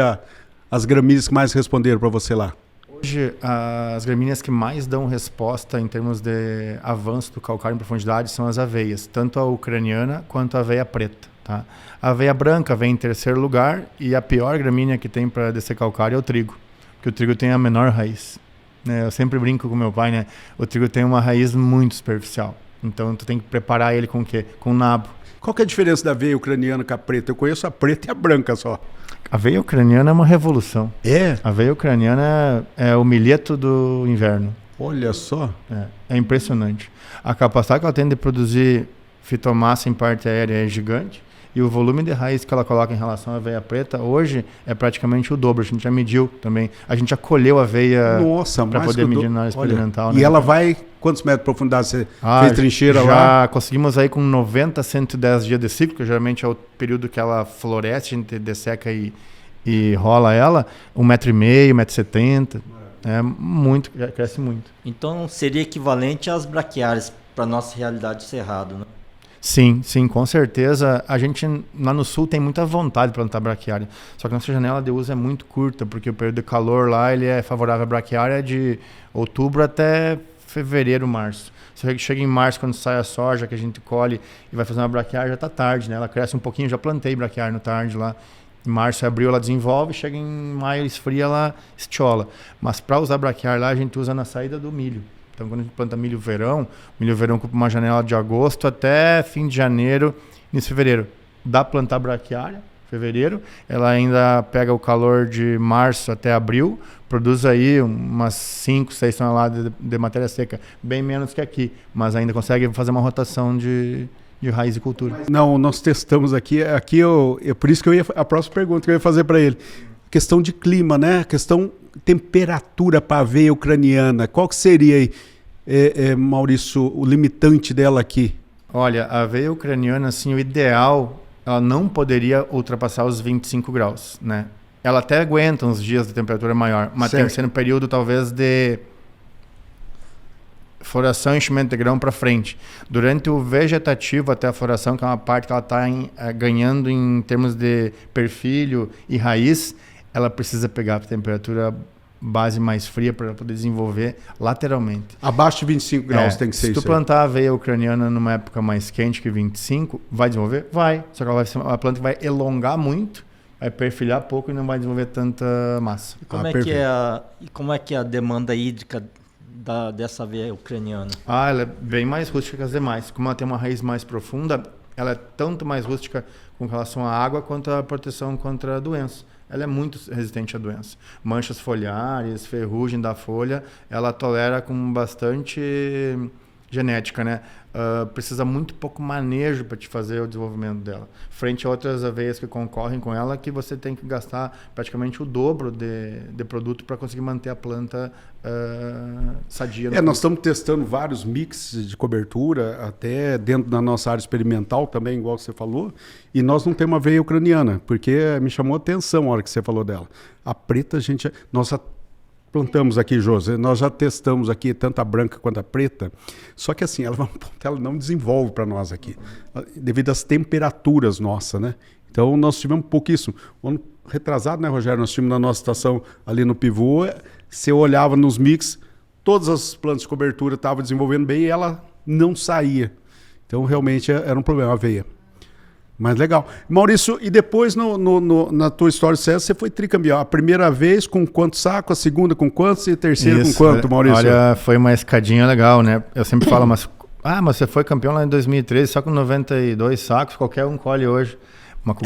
S3: as gramíneas que mais responderam para você lá?
S1: Hoje, as gramíneas que mais dão resposta em termos de avanço do calcário em profundidade são as aveias, tanto a ucraniana quanto a aveia preta. Tá? A aveia branca vem em terceiro lugar e a pior gramínea que tem para descer calcário é o trigo, porque o trigo tem a menor raiz. Eu sempre brinco com meu pai, né? O trigo tem uma raiz muito superficial, então tu tem que preparar ele com o quê? Com nabo.
S3: Qual que é a diferença da aveia ucraniana com a preta? Eu conheço a preta e a branca só.
S1: A aveia ucraniana é uma revolução.
S3: É?
S1: A aveia ucraniana é o milheto do inverno.
S3: Olha só.
S1: É impressionante. A capacidade que ela tem de produzir fitomassa em parte aérea é gigante. E o volume de raiz que ela coloca em relação à aveia preta, hoje, é praticamente o dobro. A gente já mediu também. A gente já colheu a aveia para poder medir na área experimental.
S3: Olha, né? E ela vai... Quantos metros de profundidade você fez trincheira
S1: já
S3: lá?
S1: Já conseguimos aí com 90 a 110 dias de ciclo, que geralmente é o período que ela floresce, a gente desseca e rola ela, 1,5 m, 1,70 m. Muito, cresce muito.
S4: Então seria equivalente às braquiárias para nossa realidade de Cerrado, né?
S1: Sim, com certeza. A gente lá no sul tem muita vontade de plantar braquiária, só que nossa janela de uso é muito curta, porque o período de calor lá ele é favorável à braquiária de outubro até fevereiro, março. Você chega em março, quando sai a soja, que a gente colhe e vai fazer uma braquiária, já está tarde, né? Ela cresce um pouquinho, já plantei braquiária no tarde lá. Em março e abril ela desenvolve, chega em maio, esfria, ela estiola. Mas para usar braquiária lá, a gente usa na saída do milho. Então, quando a gente planta milho verão ocupa uma janela de agosto até fim de janeiro, início de fevereiro. Dá para plantar braquiária, fevereiro. Ela ainda pega o calor de março até abril, produz aí umas 5, 6 toneladas de matéria seca, bem menos que aqui, mas ainda consegue fazer uma rotação de raiz e cultura.
S3: Não, nós testamos aqui por isso que a próxima pergunta que eu ia fazer para ele. Questão de clima, né? Questão temperatura para a aveia ucraniana. Qual que seria aí, Maurício, o limitante dela aqui?
S1: Olha, a aveia ucraniana, assim, o ideal, ela não poderia ultrapassar os 25 graus, né? Ela até aguenta uns dias de temperatura maior, mas
S3: certo.
S1: tem que ser no período, talvez, de floração e enchimento de grão para frente. Durante o vegetativo até a floração, que é uma parte que ela está ganhando em termos de perfilho e raiz, ela precisa pegar a temperatura base mais fria para poder desenvolver lateralmente.
S3: Abaixo de 25 graus tem que ser
S1: se
S3: isso.
S1: Se tu plantar a aveia ucraniana numa época mais quente que 25, vai desenvolver? Vai. Só que ela vai ser uma planta que vai elongar muito, vai perfilhar pouco e não vai desenvolver tanta massa.
S4: E como é que é a demanda hídrica dessa aveia ucraniana?
S1: Ela é bem mais rústica que as demais. Como ela tem uma raiz mais profunda, ela é tanto mais rústica com relação à água quanto à proteção contra a doença. Ela é muito resistente à doença. Manchas foliares, ferrugem da folha, ela tolera com bastante genética, né? Precisa muito pouco manejo para te fazer o desenvolvimento dela. Frente a outras aveias que concorrem com ela, que você tem que gastar praticamente o dobro de produto para conseguir manter a planta sadia.
S3: Nós estamos testando vários mixes de cobertura, até dentro da nossa área experimental também, igual você falou, e nós não temos aveia ucraniana, porque me chamou a atenção a hora que você falou dela. A preta, nós plantamos aqui, José, nós já testamos aqui tanto a branca quanto a preta, só que assim, ela não desenvolve para nós aqui, devido às temperaturas nossas, né? Então nós tivemos pouquíssimo. O ano retrasado, né, Rogério, nós tínhamos na nossa estação ali no pivô, você olhava nos mix, todas as plantas de cobertura estavam desenvolvendo bem e ela não saía. Então realmente era um problema, a aveia. Mas legal. Maurício, e depois na tua história de sucesso, você foi tricampeão. A primeira vez com quantos sacos, a segunda com quantos e a terceira com quanto, Maurício?
S1: Olha, foi uma escadinha legal, né? Eu sempre falo, mas você foi campeão lá em 2013, só com 92 sacos, qualquer um colhe hoje.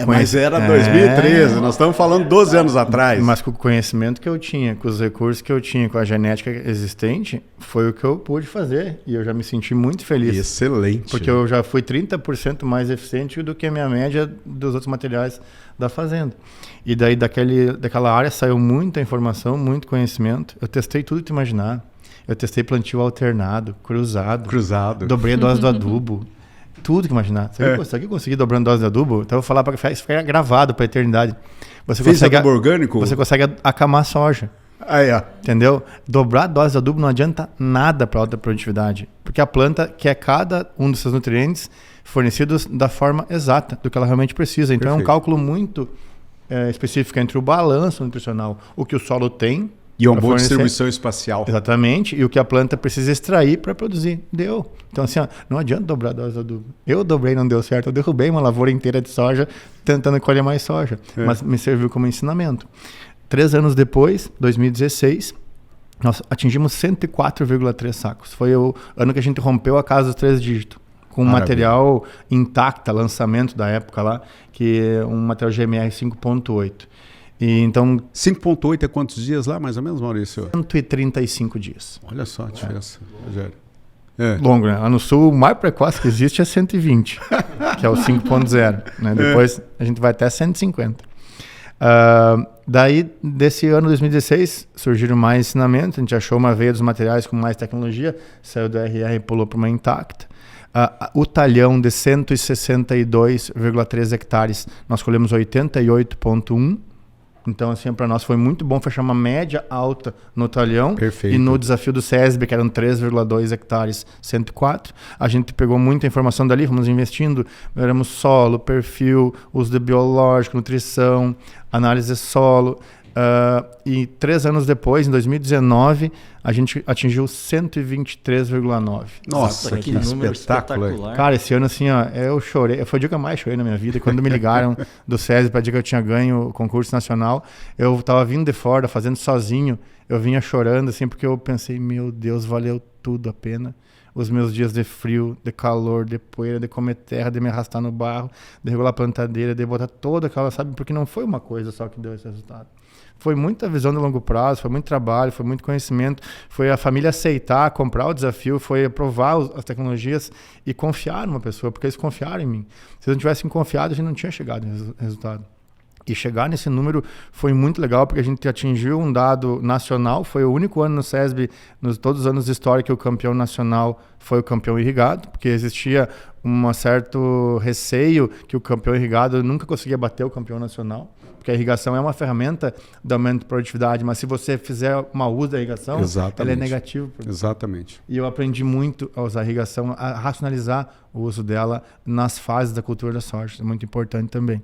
S3: Mas era 2013, nós estamos falando 12 anos atrás.
S1: Mas com o conhecimento que eu tinha, com os recursos que eu tinha, com a genética existente, foi o que eu pude fazer. E eu já me senti muito feliz.
S3: Excelente.
S1: Porque eu já fui 30% mais eficiente do que a minha média dos outros materiais da fazenda. E daí daquela área saiu muita informação, muito conhecimento. Eu testei tudo que tu imaginar. Eu testei plantio alternado, cruzado. Dobrei a dose do adubo. Tudo que imaginar. Você conseguir dobrando dose de adubo? Então eu vou falar para ficar gravado para a eternidade. Você
S3: fez adubo orgânico?
S1: Você consegue acamar soja. Entendeu? Dobrar a dose de adubo não adianta nada para alta produtividade. Porque a planta quer cada um dos seus nutrientes fornecidos da forma exata do que ela realmente precisa. Então é um cálculo muito específico entre o balanço nutricional, o que o solo tem.
S3: E uma boa distribuição espacial.
S1: Exatamente. E o que a planta precisa extrair para produzir. Deu. Então, assim, não adianta dobrar a dose de adubo. Eu dobrei, não deu certo. Eu derrubei uma lavoura inteira de soja tentando colher mais soja. Mas me serviu como ensinamento. 3 anos depois, 2016, nós atingimos 104,3 sacos. Foi o ano que a gente rompeu a casa dos 3 dígitos. Com material intacto, lançamento da época lá, que é um material GMR 5.8. E então
S3: 5.8 é quantos dias lá, mais ou menos, Maurício?
S1: 135 dias.
S3: Olha só a diferença, Rogério.
S1: Longo, né? Lá no sul, o mais precoce que existe é 120, que é o 5.0. Né? Depois a gente vai até 150. Daí, desse ano 2016, surgiram mais ensinamentos. A gente achou uma veia dos materiais com mais tecnologia, saiu do RR e pulou para uma intacta. O talhão de 162,3 hectares, nós colhemos 88,1. Então, assim, para nós foi muito bom fechar uma média alta no talhão.
S3: Perfeito.
S1: E no desafio do SESB, que eram 3,2 hectares, 104. A gente pegou muita informação dali, fomos investindo, melhoramos solo, perfil, uso de biológico, nutrição, análise de solo. E 3 anos depois, em 2019, a gente atingiu 123,9.
S3: Nossa, que número espetacular.
S1: Cara, esse ano assim, eu chorei. Foi o dia que eu mais chorei na minha vida. Quando me ligaram do SESI para dizer que eu tinha ganho o concurso nacional, eu tava vindo de fora, fazendo sozinho. Eu vinha chorando, assim, porque eu pensei, meu Deus, valeu tudo a pena. Os meus dias de frio, de calor, de poeira, de comer terra, de me arrastar no barro, de regular a plantadeira, de botar toda aquela, sabe? Porque não foi uma coisa só que deu esse resultado. Foi muita visão de longo prazo, foi muito trabalho, foi muito conhecimento, foi a família aceitar, comprar o desafio, foi aprovar as tecnologias e confiar numa pessoa, porque eles confiaram em mim. Se eles não tivessem confiado, a gente não tinha chegado no resultado. E chegar nesse número foi muito legal, porque a gente atingiu um dado nacional, foi o único ano no SESB, todos os anos de história, que o campeão nacional foi o campeão irrigado, porque existia um certo receio que o campeão irrigado nunca conseguia bater o campeão nacional, porque porque a irrigação é uma ferramenta de aumento de produtividade, mas se você fizer mau uso da irrigação, ela é negativa.
S3: Exatamente.
S1: E eu aprendi muito a usar a irrigação, a racionalizar o uso dela nas fases da cultura da soja. É muito importante também.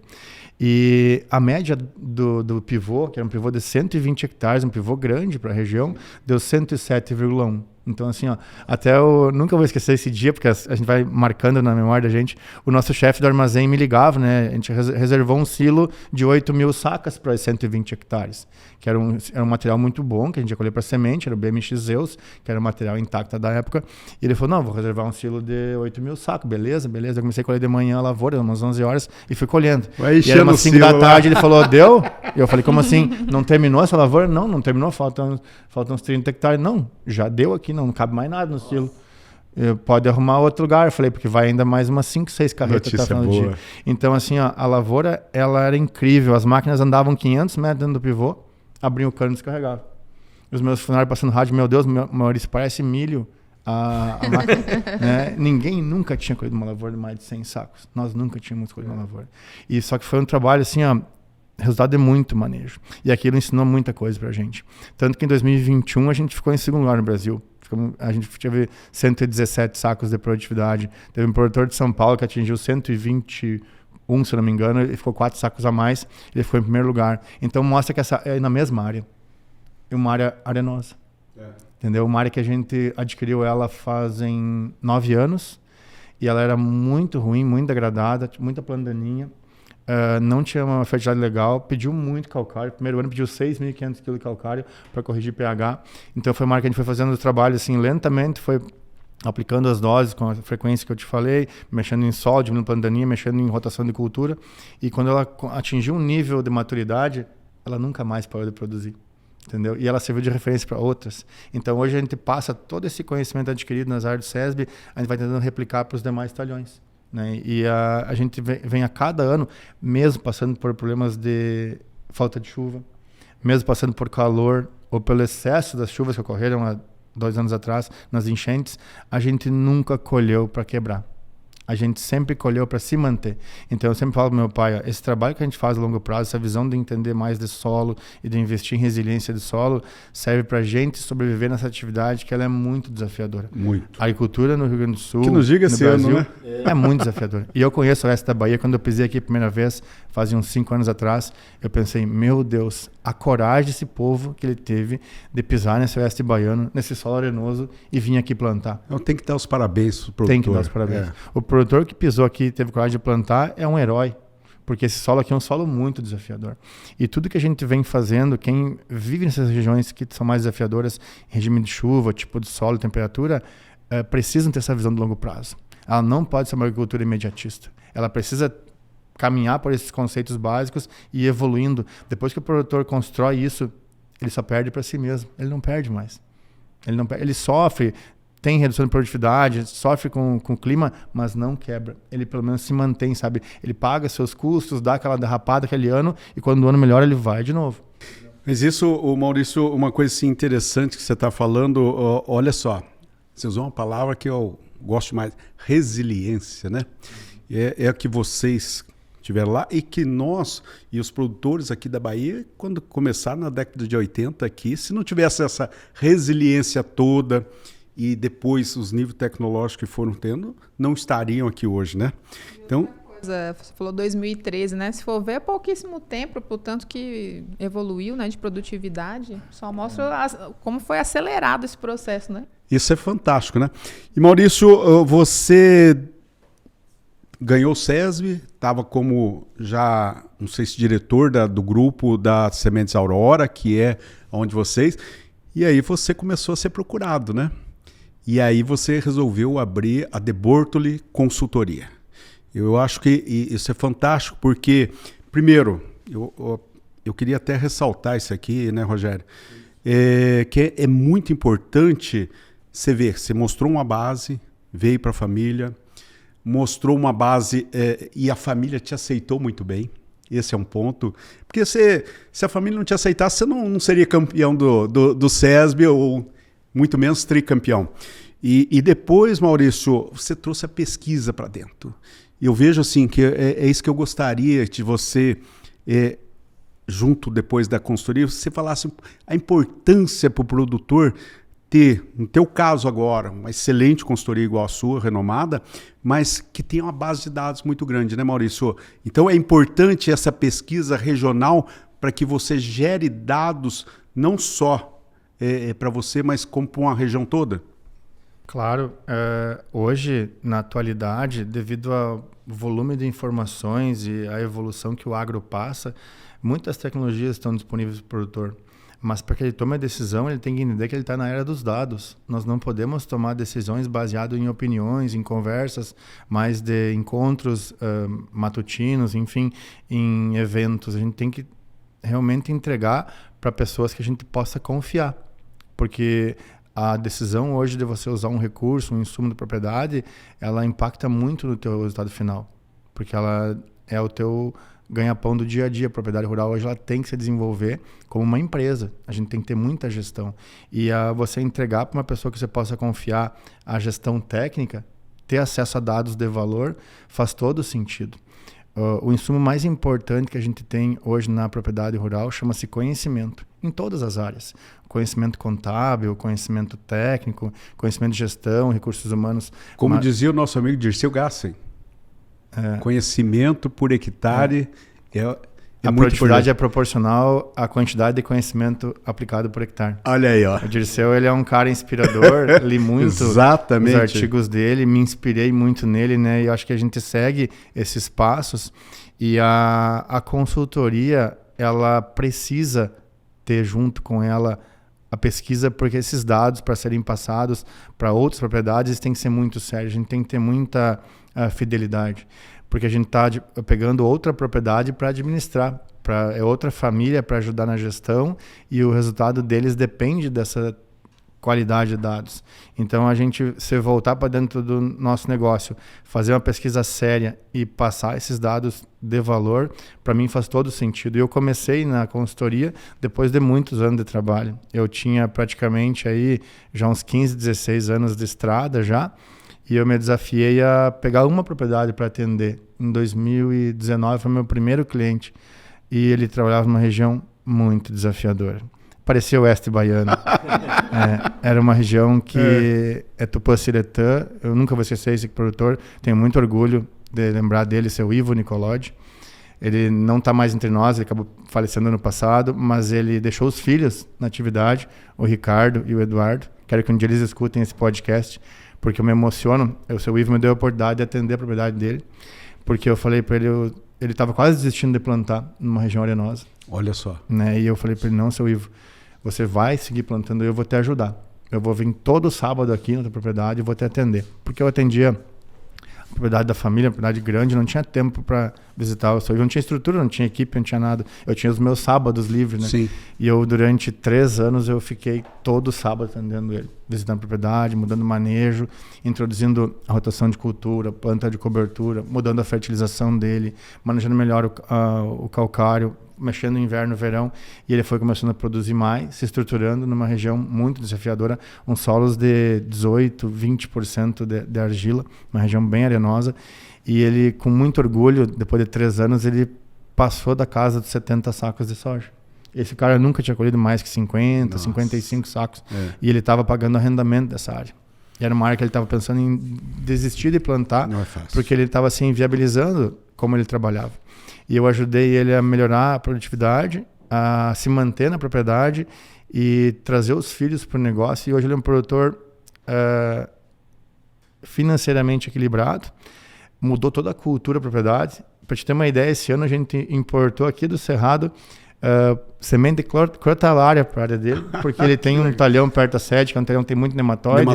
S1: E a média do pivô, que era um pivô de 120 hectares, um pivô grande para a região, deu 107,1. Então, assim, ó, até eu nunca vou esquecer esse dia, porque a gente vai marcando na memória da gente. O nosso chefe do armazém me ligava, né? A gente reservou um silo de 8.000 sacas para 120 hectares, que era um material muito bom, que a gente ia colher para semente, era o BMX Zeus, que era o material intacto da época. E ele falou, não, vou reservar um silo de 8.000 sacos, beleza. Eu comecei a colher de manhã a lavoura, umas 11 horas, e fui colhendo. E era umas 5 da tarde, ele falou, deu? E eu falei, como assim? Não terminou essa lavoura? Não terminou, faltam uns 30 hectares. Não, já deu aqui, não cabe mais nada no silo. Pode arrumar outro lugar. Eu falei, porque vai ainda mais umas 5, 6 carretas até o final do dia. Então, assim, ó, a lavoura, ela era incrível. As máquinas andavam 500 metros dentro do pivô, abriam o cano e descarregavam. Os meus funcionários passando rádio, meu Deus, Maurício, parece milho. A máquina, né? Ninguém nunca tinha colhido uma lavoura de mais de 100 sacos. Nós nunca tínhamos colhido uma lavoura. E só que foi um trabalho, assim, ó, resultado de muito manejo. E aquilo ensinou muita coisa pra gente. Tanto que em 2021 a gente ficou em segundo lugar no Brasil. A gente teve 117 sacos de produtividade. Teve um produtor de São Paulo que atingiu 121, se não me engano, ele ficou 4 sacos a mais, ele ficou em primeiro lugar. Então mostra que essa é na mesma área. É uma área arenosa. Entendeu? Uma área que a gente adquiriu ela fazem 9 anos e ela era muito ruim, muito degradada, muita planta daninha. Não tinha uma fertilidade legal, pediu muito calcário. Primeiro ano pediu 6.500 kg de calcário para corrigir pH. Então foi uma área que a gente foi fazendo o trabalho assim lentamente, foi aplicando as doses com a frequência que eu te falei, mexendo em solo, diminuindo planta daninha, mexendo em rotação de cultura. E quando ela atingiu um nível de maturidade, ela nunca mais parou de produzir. Entendeu? E ela serviu de referência para outras. Então hoje a gente passa todo esse conhecimento adquirido nas áreas do SESB, a gente vai tentando replicar para os demais talhões. Né? E a gente vem a cada ano, mesmo passando por problemas de falta de chuva, mesmo passando por calor ou pelo excesso das chuvas que ocorreram há 2 anos atrás, nas enchentes, a gente nunca colheu para quebrar. A gente sempre colheu para se manter. Então eu sempre falo pro meu pai, esse trabalho que a gente faz a longo prazo, essa visão de entender mais de solo e de investir em resiliência de solo, serve para a gente sobreviver nessa atividade que ela é muito desafiadora.
S3: Muito.
S1: A agricultura no Rio Grande do Sul,
S3: que nos diga
S1: no
S3: esse
S1: Brasil,
S3: ano, né?
S1: é muito desafiadora. E eu conheço o resto da Bahia. Quando eu pisei aqui a primeira vez, fazia uns 5 anos atrás, eu pensei, meu Deus, a coragem desse povo que ele teve de pisar nesse oeste baiano, nesse solo arenoso e vir aqui plantar.
S3: Então tem que dar os parabéns pro produtor.
S1: Tem que dar os parabéns. O produtor que pisou aqui e teve coragem de plantar é um herói, porque esse solo aqui é um solo muito desafiador. E tudo que a gente vem fazendo, quem vive nessas regiões que são mais desafiadoras, regime de chuva, tipo de solo, temperatura, precisam ter essa visão de longo prazo. Ela não pode ser uma agricultura imediatista. Ela precisa caminhar por esses conceitos básicos e ir evoluindo. Depois que o produtor constrói isso, ele só perde para si mesmo. Ele não perde mais. Ele sofre, tem redução de produtividade, sofre com o clima, mas não quebra. Ele pelo menos se mantém, sabe? Ele paga seus custos, dá aquela derrapada aquele ano e quando o ano melhora ele vai de novo.
S3: Mas isso, Maurício, uma coisa assim, interessante que você está falando, olha só, você usou uma palavra que eu gosto mais, resiliência, né? É a que vocês tiveram lá e que nós e os produtores aqui da Bahia, quando começaram na década de 80 aqui, se não tivesse essa resiliência toda e depois os níveis tecnológicos que foram tendo, não estariam aqui hoje, né? Então,
S2: você falou 2013, né? Se for ver, é pouquíssimo tempo, portanto que evoluiu, né, de produtividade. Só mostra como foi acelerado esse processo, né?
S3: Isso é fantástico, né? E Maurício, você ganhou o SESB, estava como já, não sei se diretor do grupo da Sementes Aurora, que é onde vocês... E aí você começou a ser procurado, né? E aí você resolveu abrir a De Bortoli Consultoria. Eu acho que isso é fantástico, porque, primeiro, eu queria até ressaltar isso aqui, né, Rogério? Que é muito importante você ver, você mostrou uma base, veio para a família, mostrou uma base e a família te aceitou muito bem. Esse é um ponto. Porque se a família não te aceitasse, você não seria campeão do SESB ou muito menos tricampeão. E depois, Maurício, você trouxe a pesquisa para dentro. E eu vejo assim que é isso que eu gostaria de você junto depois da consultoria, você falasse a importância para o produtor ter, no teu caso agora, uma excelente consultoria igual a sua, renomada, mas que tem uma base de dados muito grande, né, Maurício? Então é importante essa pesquisa regional para que você gere dados não só para você, mas como para uma região toda?
S1: Claro. Hoje, na atualidade, devido ao volume de informações e à evolução que o agro passa, muitas tecnologias estão disponíveis para o produtor. Mas para que ele tome a decisão, ele tem que entender que ele está na era dos dados. Nós não podemos tomar decisões baseadas em opiniões, em conversas, mas de encontros matutinos, enfim, em eventos. A gente tem que realmente entregar para pessoas que a gente possa confiar. Porque a decisão hoje de você usar um recurso, um insumo de propriedade, ela impacta muito no teu resultado final. Porque ela é o teu ganha-pão do dia a dia. A propriedade rural hoje ela tem que se desenvolver como uma empresa. A gente tem que ter muita gestão. E você entregar para uma pessoa que você possa confiar a gestão técnica, ter acesso a dados de valor, faz todo sentido. O insumo mais importante que a gente tem hoje na propriedade rural chama-se conhecimento, em todas as áreas. Conhecimento contábil, conhecimento técnico, conhecimento de gestão, recursos humanos.
S3: Como dizia o nosso amigo Dirceu Gassen, conhecimento por hectare
S1: a produtividade é proporcional à quantidade de conhecimento aplicado por hectare.
S3: Olha aí, ó.
S1: O Dirceu, ele é um cara inspirador, li muito
S3: Exatamente.
S1: os artigos dele, me inspirei muito nele, né? E eu acho que a gente segue esses passos e a consultoria, ela precisa ter junto com ela a pesquisa, porque esses dados, para serem passados para outras propriedades, tem que ser muito sério, a gente tem que ter muita fidelidade, porque a gente está pegando outra propriedade para administrar, é outra família para ajudar na gestão e o resultado deles depende dessa qualidade de dados. Então, a gente, se voltar para dentro do nosso negócio, fazer uma pesquisa séria e passar esses dados de valor, para mim faz todo sentido. E eu comecei na consultoria depois de muitos anos de trabalho. Eu tinha praticamente aí já uns 15, 16 anos de estrada já, e eu me desafiei a pegar uma propriedade para atender. Em 2019 foi meu primeiro cliente e ele trabalhava numa região muito desafiadora. Parecia o oeste baiano. Era uma região que é Tupã-Siretã. Eu nunca vou esquecer esse produtor. Tenho muito orgulho de lembrar dele, seu Ivo Nicolodi. Ele não está mais entre nós, ele acabou falecendo ano passado, mas ele deixou os filhos na atividade, o Ricardo e o Eduardo. Quero que um dia eles escutem esse podcast, porque eu me emociono. O seu Ivo me deu a oportunidade de atender a propriedade dele, porque eu falei para ele, ele estava quase desistindo de plantar numa região arenosa.
S3: Olha só.
S1: Né? E eu falei para ele, não, seu Ivo, você vai seguir plantando e eu vou te ajudar. Eu vou vir todo sábado aqui na tua propriedade e vou te atender. Porque eu atendia a propriedade da família, a propriedade grande, não tinha tempo para visitar o seu Ivo, não tinha estrutura, não tinha equipe, não tinha nada. Eu tinha os meus sábados livres, né?
S3: Sim.
S1: E eu, durante 3 anos, eu fiquei todo sábado atendendo ele, visitando a propriedade, mudando manejo, introduzindo a rotação de cultura, planta de cobertura, mudando a fertilização dele, manejando melhor o calcário, mexendo no inverno, no verão, e ele foi começando a produzir mais, se estruturando numa região muito desafiadora, uns solos de 18%, 20% de argila, uma região bem arenosa, e ele, com muito orgulho, depois de 3 anos, ele passou da casa dos 70 sacos de soja. Esse cara nunca tinha colhido mais que 50, 55 sacos, e ele estava pagando arrendamento dessa área. E era uma área que ele estava pensando em desistir de plantar, porque ele estava se inviabilizando como ele trabalhava. E eu ajudei ele a melhorar a produtividade, a se manter na propriedade e trazer os filhos para o negócio. E hoje ele é um produtor financeiramente equilibrado, mudou toda a cultura da propriedade. Para te ter uma ideia, esse ano a gente importou aqui do Cerrado semente de crotalária para a área dele, porque ele tem um talhão perto da sede, que é um talhão que tem muito nematóide.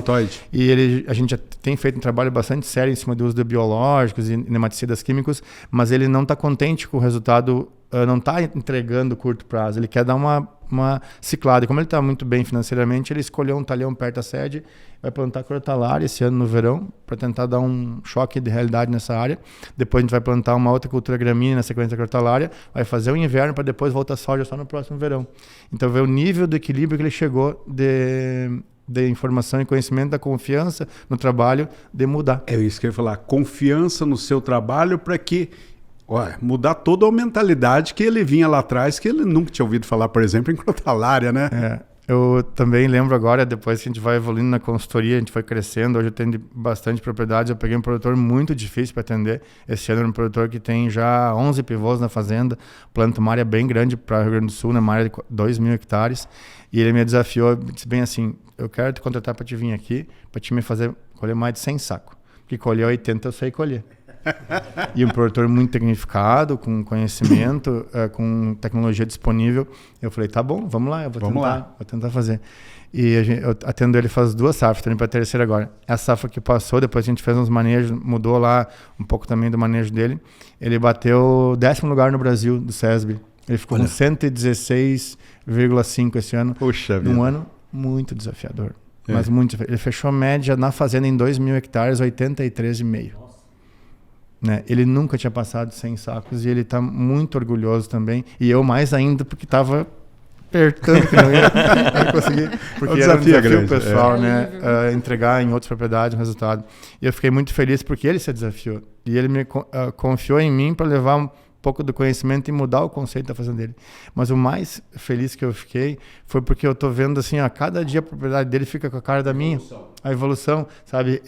S1: E a gente já tem feito um trabalho bastante sério em cima do uso de biológicos e nematicidas químicos, mas ele não está contente com o resultado, não está entregando curto prazo. Ele quer dar uma ciclada. E como ele está muito bem financeiramente, ele escolheu um talhão perto da sede, vai plantar crotalária esse ano no verão, para tentar dar um choque de realidade nessa área. Depois a gente vai plantar uma outra cultura gramínea na sequência da crotalária, vai fazer o inverno para depois voltar a soja só no próximo verão. Então vê o nível de equilíbrio que ele chegou de informação e conhecimento, da confiança no trabalho, de mudar.
S3: É isso que eu ia falar, confiança no seu trabalho para que Olha, mudar toda a mentalidade que ele vinha lá atrás, que ele nunca tinha ouvido falar, por exemplo, em crotalária, né?
S1: Eu também lembro agora, depois que a gente vai evoluindo na consultoria, a gente foi crescendo, hoje eu tenho bastante propriedades, eu peguei um produtor muito difícil para atender. Esse ano é um produtor que tem já 11 pivôs na fazenda, planta uma área bem grande para o Rio Grande do Sul, né, uma área de 2.000 hectares, e ele me desafiou, disse bem assim, eu quero te contratar para te vir aqui, para te me fazer colher mais de 100 sacos, porque colher 80 eu sei colher. E um produtor muito tecnificado, com conhecimento, com tecnologia disponível. Eu falei, tá bom, vamos lá, eu vou tentar fazer. E eu atendo ele faz 2 safras, estou indo para a terceira agora. Essa safra que passou, depois a gente fez uns manejos, mudou lá um pouco também do manejo dele. Ele bateu 10º lugar no Brasil, do SESB. Ele ficou com 116,5 esse ano.
S3: Puxa vida.
S1: Um ano muito desafiador. Mas muito desafiador. Ele fechou a média na fazenda em 2.000 hectares, 83,5. Né? Ele nunca tinha passado 100 sacos e ele está muito orgulhoso também. E eu mais ainda, porque estava apertando que não ia conseguir. Porque era um desafio pessoal, né? Entregar em outras propriedades um resultado. E eu fiquei muito feliz porque ele se desafiou. E ele me confiou em mim para levar um pouco do conhecimento e mudar o conceito da fazenda dele. Mas o mais feliz que eu fiquei foi porque eu tô vendo assim, a cada dia a propriedade dele fica com a cara da minha. A evolução, sabe?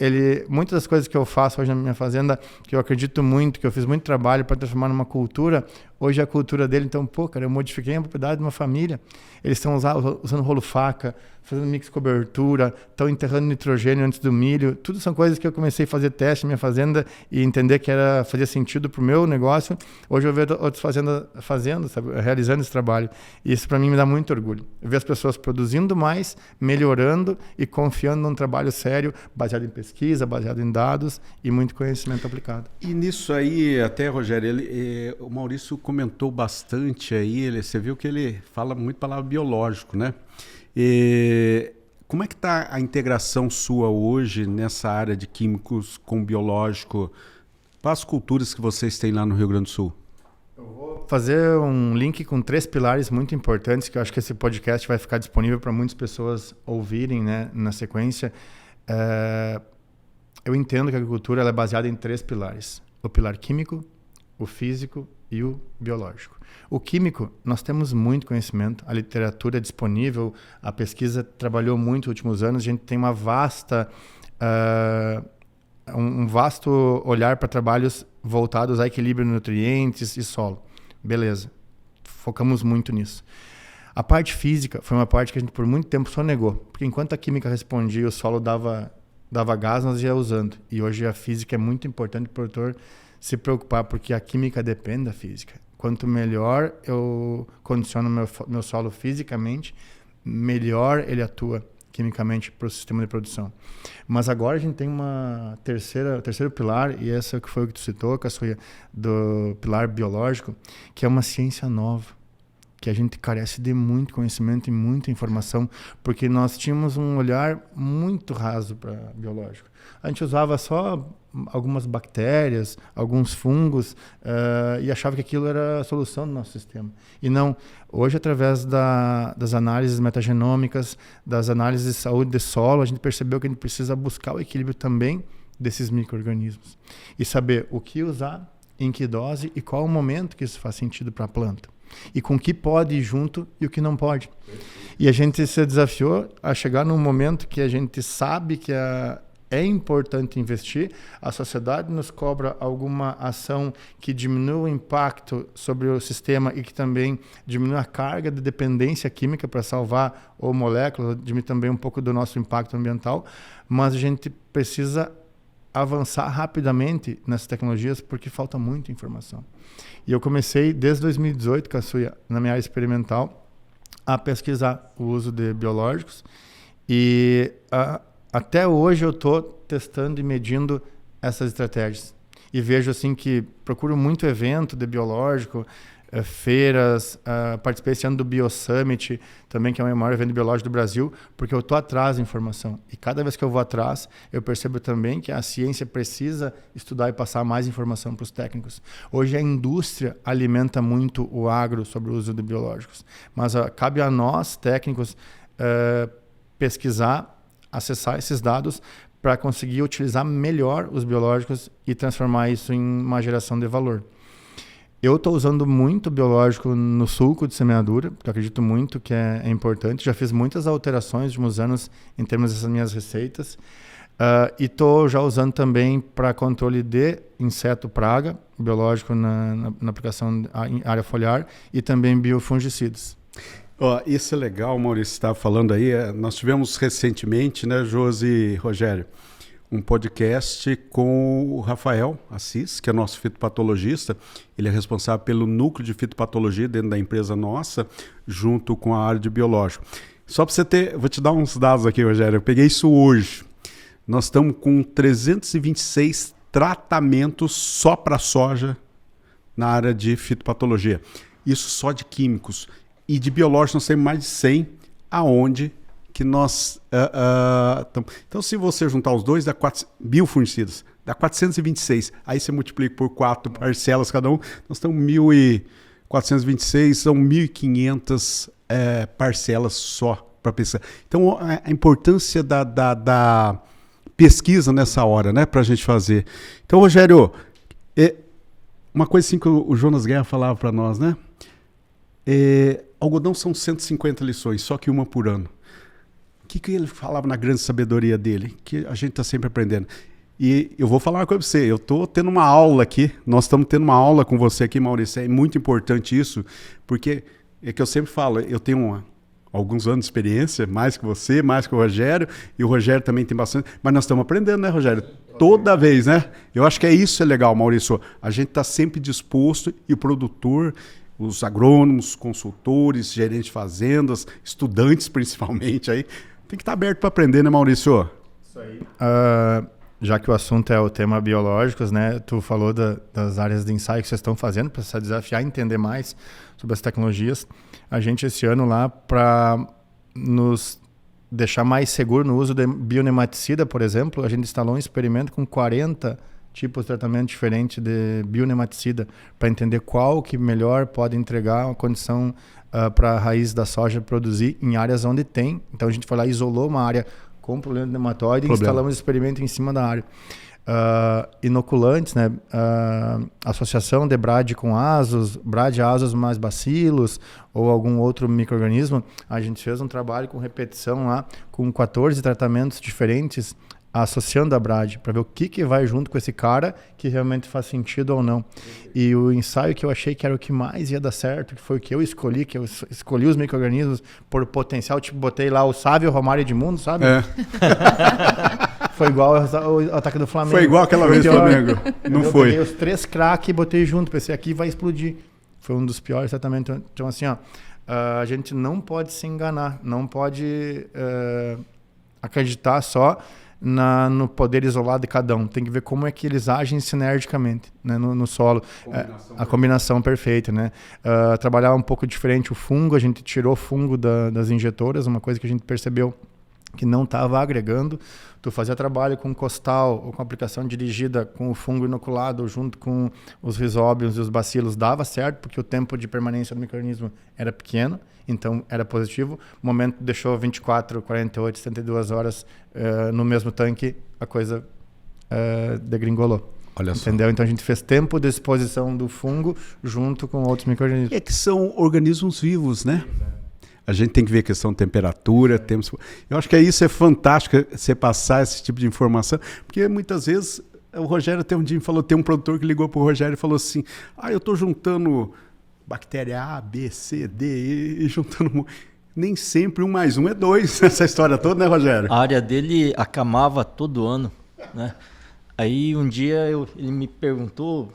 S1: Muitas das coisas que eu faço hoje na minha fazenda, que eu acredito muito, que eu fiz muito trabalho para transformar numa cultura, hoje é a cultura dele. Então, cara, eu modifiquei a propriedade de uma família. Eles estão usando rolo faca, fazendo mix cobertura, estão enterrando nitrogênio antes do milho. Tudo são coisas que eu comecei a fazer teste na minha fazenda e entender que fazia sentido para o meu negócio. Hoje eu vejo outras fazendas fazendo, sabe? Realizando esse trabalho. E isso para mim me dá muito orgulho. Eu ver as pessoas produzindo mais, melhorando e confiando num trabalho sério, baseado em pesquisa, baseado em dados e muito conhecimento aplicado.
S3: E nisso aí, até, Rogério, o Maurício comentou bastante aí, você viu que ele fala muito palavra biológico, né? Como é que está a integração sua hoje nessa área de químicos com biológico para as culturas que vocês têm lá no Rio Grande do Sul?
S1: Eu vou fazer um link com 3 pilares muito importantes que eu acho que esse podcast vai ficar disponível para muitas pessoas ouvirem, né, na sequência. Eu entendo que a agricultura ela é baseada em 3 pilares. O pilar químico, o físico e o biológico. O químico, nós temos muito conhecimento, a literatura é disponível, a pesquisa trabalhou muito nos últimos anos, a gente tem uma vasta... um vasto olhar para trabalhos voltados a equilíbrio de nutrientes e solo. Beleza. Focamos muito nisso. A parte física foi uma parte que a gente por muito tempo só negou. Porque enquanto a química respondia, o solo dava gás, nós ia usando. E hoje a física é muito importante para o produtor se preocupar, porque a química depende da física. Quanto melhor eu condiciono meu solo fisicamente, melhor ele atua quimicamente para o sistema de produção. Mas agora a gente tem terceiro pilar, e esse que foi o que tu citou, Caçuia, do pilar biológico, que é uma ciência nova, que a gente carece de muito conhecimento e muita informação, porque nós tínhamos um olhar muito raso para biológico. A gente usava só algumas bactérias, alguns fungos, e achava que aquilo era a solução do nosso sistema. E não, hoje através das análises metagenômicas, das análises de saúde de solo, a gente percebeu que a gente precisa buscar o equilíbrio também desses micro-organismos. E saber o que usar, em que dose e qual o momento que isso faz sentido para a planta. E com o que pode ir junto e o que não pode. E a gente se desafiou a chegar num momento que a gente sabe que é importante investir, a sociedade nos cobra alguma ação que diminua o impacto sobre o sistema e que também diminua a carga de dependência química para salvar ou moléculas, diminui também um pouco do nosso impacto ambiental, mas a gente precisa avançar rapidamente nessas tecnologias porque falta muita informação. E eu comecei desde 2018, Caçuia, na minha área experimental, a pesquisar o uso de biológicos e até hoje eu estou testando e medindo essas estratégias. E vejo assim que procuro muito evento de biológico, feiras, participei esse ano do BioSummit, também que é o maior evento biológico do Brasil, porque eu estou atrás da informação. E cada vez que eu vou atrás, eu percebo também que a ciência precisa estudar e passar mais informação para os técnicos. Hoje a indústria alimenta muito o agro sobre o uso de biológicos, mas cabe a nós, técnicos, pesquisar, acessar esses dados para conseguir utilizar melhor os biológicos e transformar isso em uma geração de valor. Eu estou usando muito biológico no sulco de semeadura, porque eu acredito muito que é importante. Já fiz muitas alterações nos últimos anos em termos dessas minhas receitas. E estou já usando também para controle de inseto praga, biológico na aplicação em área foliar, e também biofungicidas.
S3: Isso é legal, Maurício, você estava falando aí. Nós tivemos recentemente, né, Josi e Rogério, um podcast com o Rafael Assis, que é nosso fitopatologista. Ele é responsável pelo núcleo de fitopatologia dentro da empresa nossa, junto com a área de biológico. Só para você ter, vou te dar uns dados aqui, Rogério. Eu peguei isso hoje. Nós estamos com 326 tratamentos só para soja na área de fitopatologia. Isso só de químicos. E de biológicos nós temos mais de 100, aonde que nós... Então, se você juntar os dois, dá biofungicidas, dá 426. Aí você multiplica por 4 parcelas cada um. Nós estamos 1.426, são 1.500 parcelas só para pesquisa. Então, a importância da pesquisa nessa hora, né, para a gente fazer. Então, Rogério, uma coisa assim que o Jonas Guerra falava para nós, né? Algodão são 150 lições, só que uma por ano. O que ele falava na grande sabedoria dele? Que a gente está sempre aprendendo. E eu vou falar uma coisa para você, eu estou tendo uma aula aqui, nós estamos tendo uma aula com você aqui, Maurício, é muito importante isso, porque é que eu sempre falo, eu tenho alguns anos de experiência, mais que você, mais que o Rogério, e o Rogério também tem bastante, mas nós estamos aprendendo, né, Rogério? Toda vez, né? Eu acho que isso é legal, Maurício, a gente está sempre disposto, e o produtor, os agrônomos, consultores, gerentes de fazendas, estudantes principalmente, aí tem que estar aberto para aprender, né, Maurício?
S1: Isso aí. Já que o assunto é o tema biológicos, né? Tu falou das áreas de ensaio que vocês estão fazendo para se desafiar, entender mais sobre as tecnologias. A gente esse ano lá, para nos deixar mais seguro no uso de bionematicida, por exemplo, a gente instalou um experimento com 40 tipos de tratamento diferentes de bionematicida para entender qual que melhor pode entregar uma condição para a raiz da soja produzir em áreas onde tem. Então a gente foi lá e isolou uma área com problema de nematóide e instalamos experimento em cima da área. Inoculantes, né? Associação de brade com azos, brade azos mais bacilos ou algum outro micro-organismo. A gente fez um trabalho com repetição lá, com 14 tratamentos diferentes, associando a brade, para ver o que vai junto com esse cara que realmente faz sentido ou não. E o ensaio que eu achei que era o que mais ia dar certo, que foi o que eu escolhi, que eu escolhi os micro-organismos por potencial, tipo, botei lá o Sávio, Romário e Edmundo, sabe? Foi igual o ataque do Flamengo.
S3: Foi igual aquela vez do Flamengo. Não
S1: eu
S3: foi.
S1: Peguei os 3 craques e botei junto, pensei, aqui vai explodir. Foi um dos piores tratamentos. Então, assim, a gente não pode se enganar, não pode acreditar só no poder isolado de cada um. Tem que ver como é que eles agem sinergicamente, né, no solo. A combinação perfeita, né? Trabalhar um pouco diferente o fungo, a gente tirou o fungo das injetoras, uma coisa que a gente percebeu que não estava agregando. Tu fazia trabalho com costal ou com aplicação dirigida com o fungo inoculado junto com os risóbios e os bacilos, dava certo, porque o tempo de permanência do micro-organismo era pequeno, então era positivo. O momento deixou 24, 48, 72 horas no mesmo tanque, a coisa degringolou.
S3: Olha só.
S1: Entendeu? Então a gente fez tempo de exposição do fungo junto com outros micro-organismos.
S3: É que são organismos vivos, né? A gente tem que ver a questão de temperatura. Eu acho que isso é fantástico, você passar esse tipo de informação, porque muitas vezes o Rogério até um dia falou, tem um produtor que ligou para o Rogério e falou assim, eu estou juntando bactéria A, B, C, D, e juntando... Nem sempre 1 mais 1 é 2, essa história toda, né, Rogério?
S4: A área dele acamava todo ano, né? Aí um dia ele me perguntou,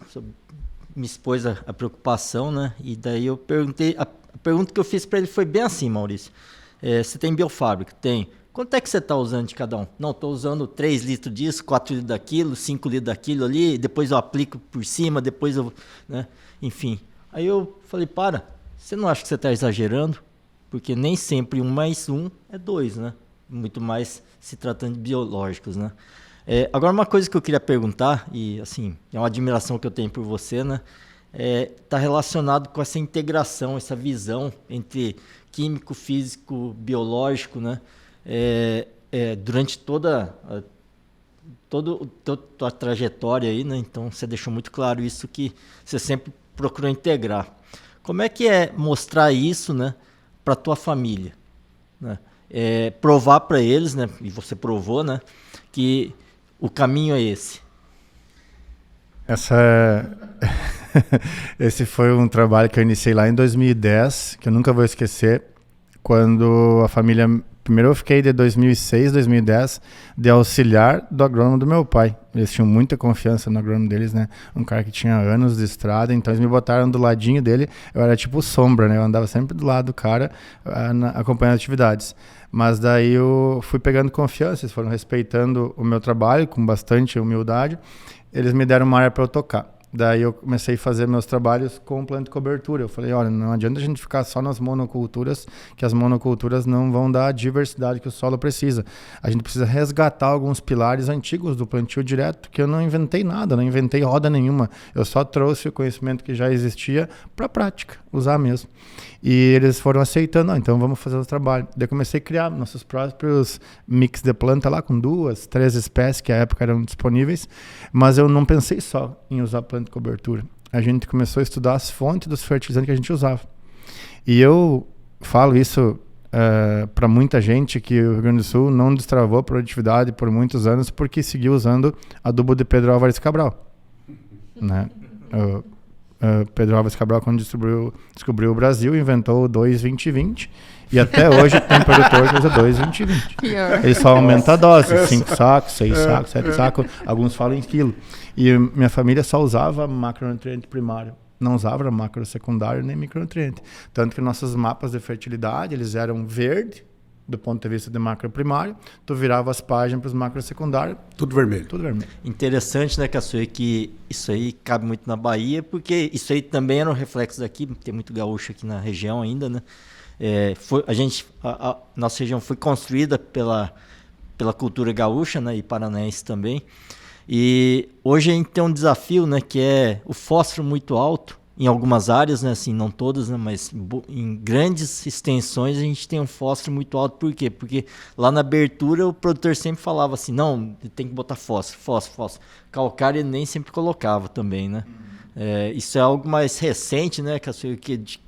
S4: me expôs a preocupação, né? E daí eu perguntei... A pergunta que eu fiz para ele foi bem assim, Maurício. Você tem biofábrica? Tem. Quanto é que você está usando de cada um? Não, estou usando 3 litros disso, 4 litros daquilo, 5 litros daquilo ali, depois eu aplico por cima, depois eu... Né? Enfim. Aí eu falei, você não acha que você está exagerando? Porque nem sempre 1 mais 1 é 2, né? Muito mais se tratando de biológicos, né? Agora, uma coisa que eu queria perguntar, e assim, é uma admiração que eu tenho por você, né? Está relacionado com essa integração, essa visão entre químico, físico, biológico, né? Durante toda a trajetória aí, né? Então você deixou muito claro isso, que você sempre procurou integrar. Como é que é mostrar isso, né, para a tua família? Né? Provar para eles, né, e você provou, né, que o caminho é esse.
S1: Esse foi um trabalho que eu iniciei lá em 2010, que eu nunca vou esquecer, quando a família... Primeiro eu fiquei de 2006, 2010, de auxiliar do agrônomo do meu pai. Eles tinham muita confiança no agrônomo deles, né? Um cara que tinha anos de estrada, então eles me botaram do ladinho dele. Eu era tipo sombra, né? Eu andava sempre do lado do cara, acompanhando atividades. Mas daí eu fui pegando confiança, eles foram respeitando o meu trabalho com bastante humildade. Eles me deram uma área para eu tocar. Daí eu comecei a fazer meus trabalhos com planta de cobertura. Eu falei, olha, não adianta a gente ficar só nas monoculturas, que as monoculturas não vão dar a diversidade que o solo precisa. A gente precisa resgatar alguns pilares antigos do plantio direto, que eu não inventei nada, não inventei roda nenhuma. Eu só trouxe o conhecimento que já existia para a prática, usar mesmo. E eles foram aceitando, então vamos fazer o trabalho. Daí eu comecei a criar nossos próprios mix de planta lá, com 2, 3 espécies que à época eram disponíveis, mas eu não pensei só em usar planta de cobertura. A gente começou a estudar as fontes dos fertilizantes que a gente usava. E eu falo isso para muita gente, que o Rio Grande do Sul não destravou a produtividade por muitos anos porque seguiu usando adubo de Pedro Álvares Cabral. Né? Pedro Álvares Cabral, quando descobriu o Brasil, inventou o 2-20-20, e até hoje tem produtor que usa 2-20-20. Ele só aumenta a dose, 5 sacos, 6 sacos, 7 sacos, alguns falam em quilo. E minha família só usava macronutriente primário, não usava macro secundário nem micronutriente. Tanto que nossos mapas de fertilidade, eles eram verde, do ponto de vista de macro primário, tu virava as páginas para os macro secundários.
S3: Tudo vermelho.
S1: Tudo vermelho.
S4: Interessante, né, Caçoeira, que isso aí cabe muito na Bahia, porque isso aí também era um reflexo daqui, tem muito gaúcho aqui na região ainda, né? A nossa região foi construída pela cultura gaúcha, né, e paranaense também. E hoje a gente tem um desafio, né, que é o fósforo muito alto, em algumas áreas, né, assim, não todas, né, mas em grandes extensões a gente tem um fósforo muito alto. Por quê? Porque lá na abertura o produtor sempre falava assim, não, tem que botar fósforo. Calcário ele nem sempre colocava também, né? Isso é algo mais recente, né, que de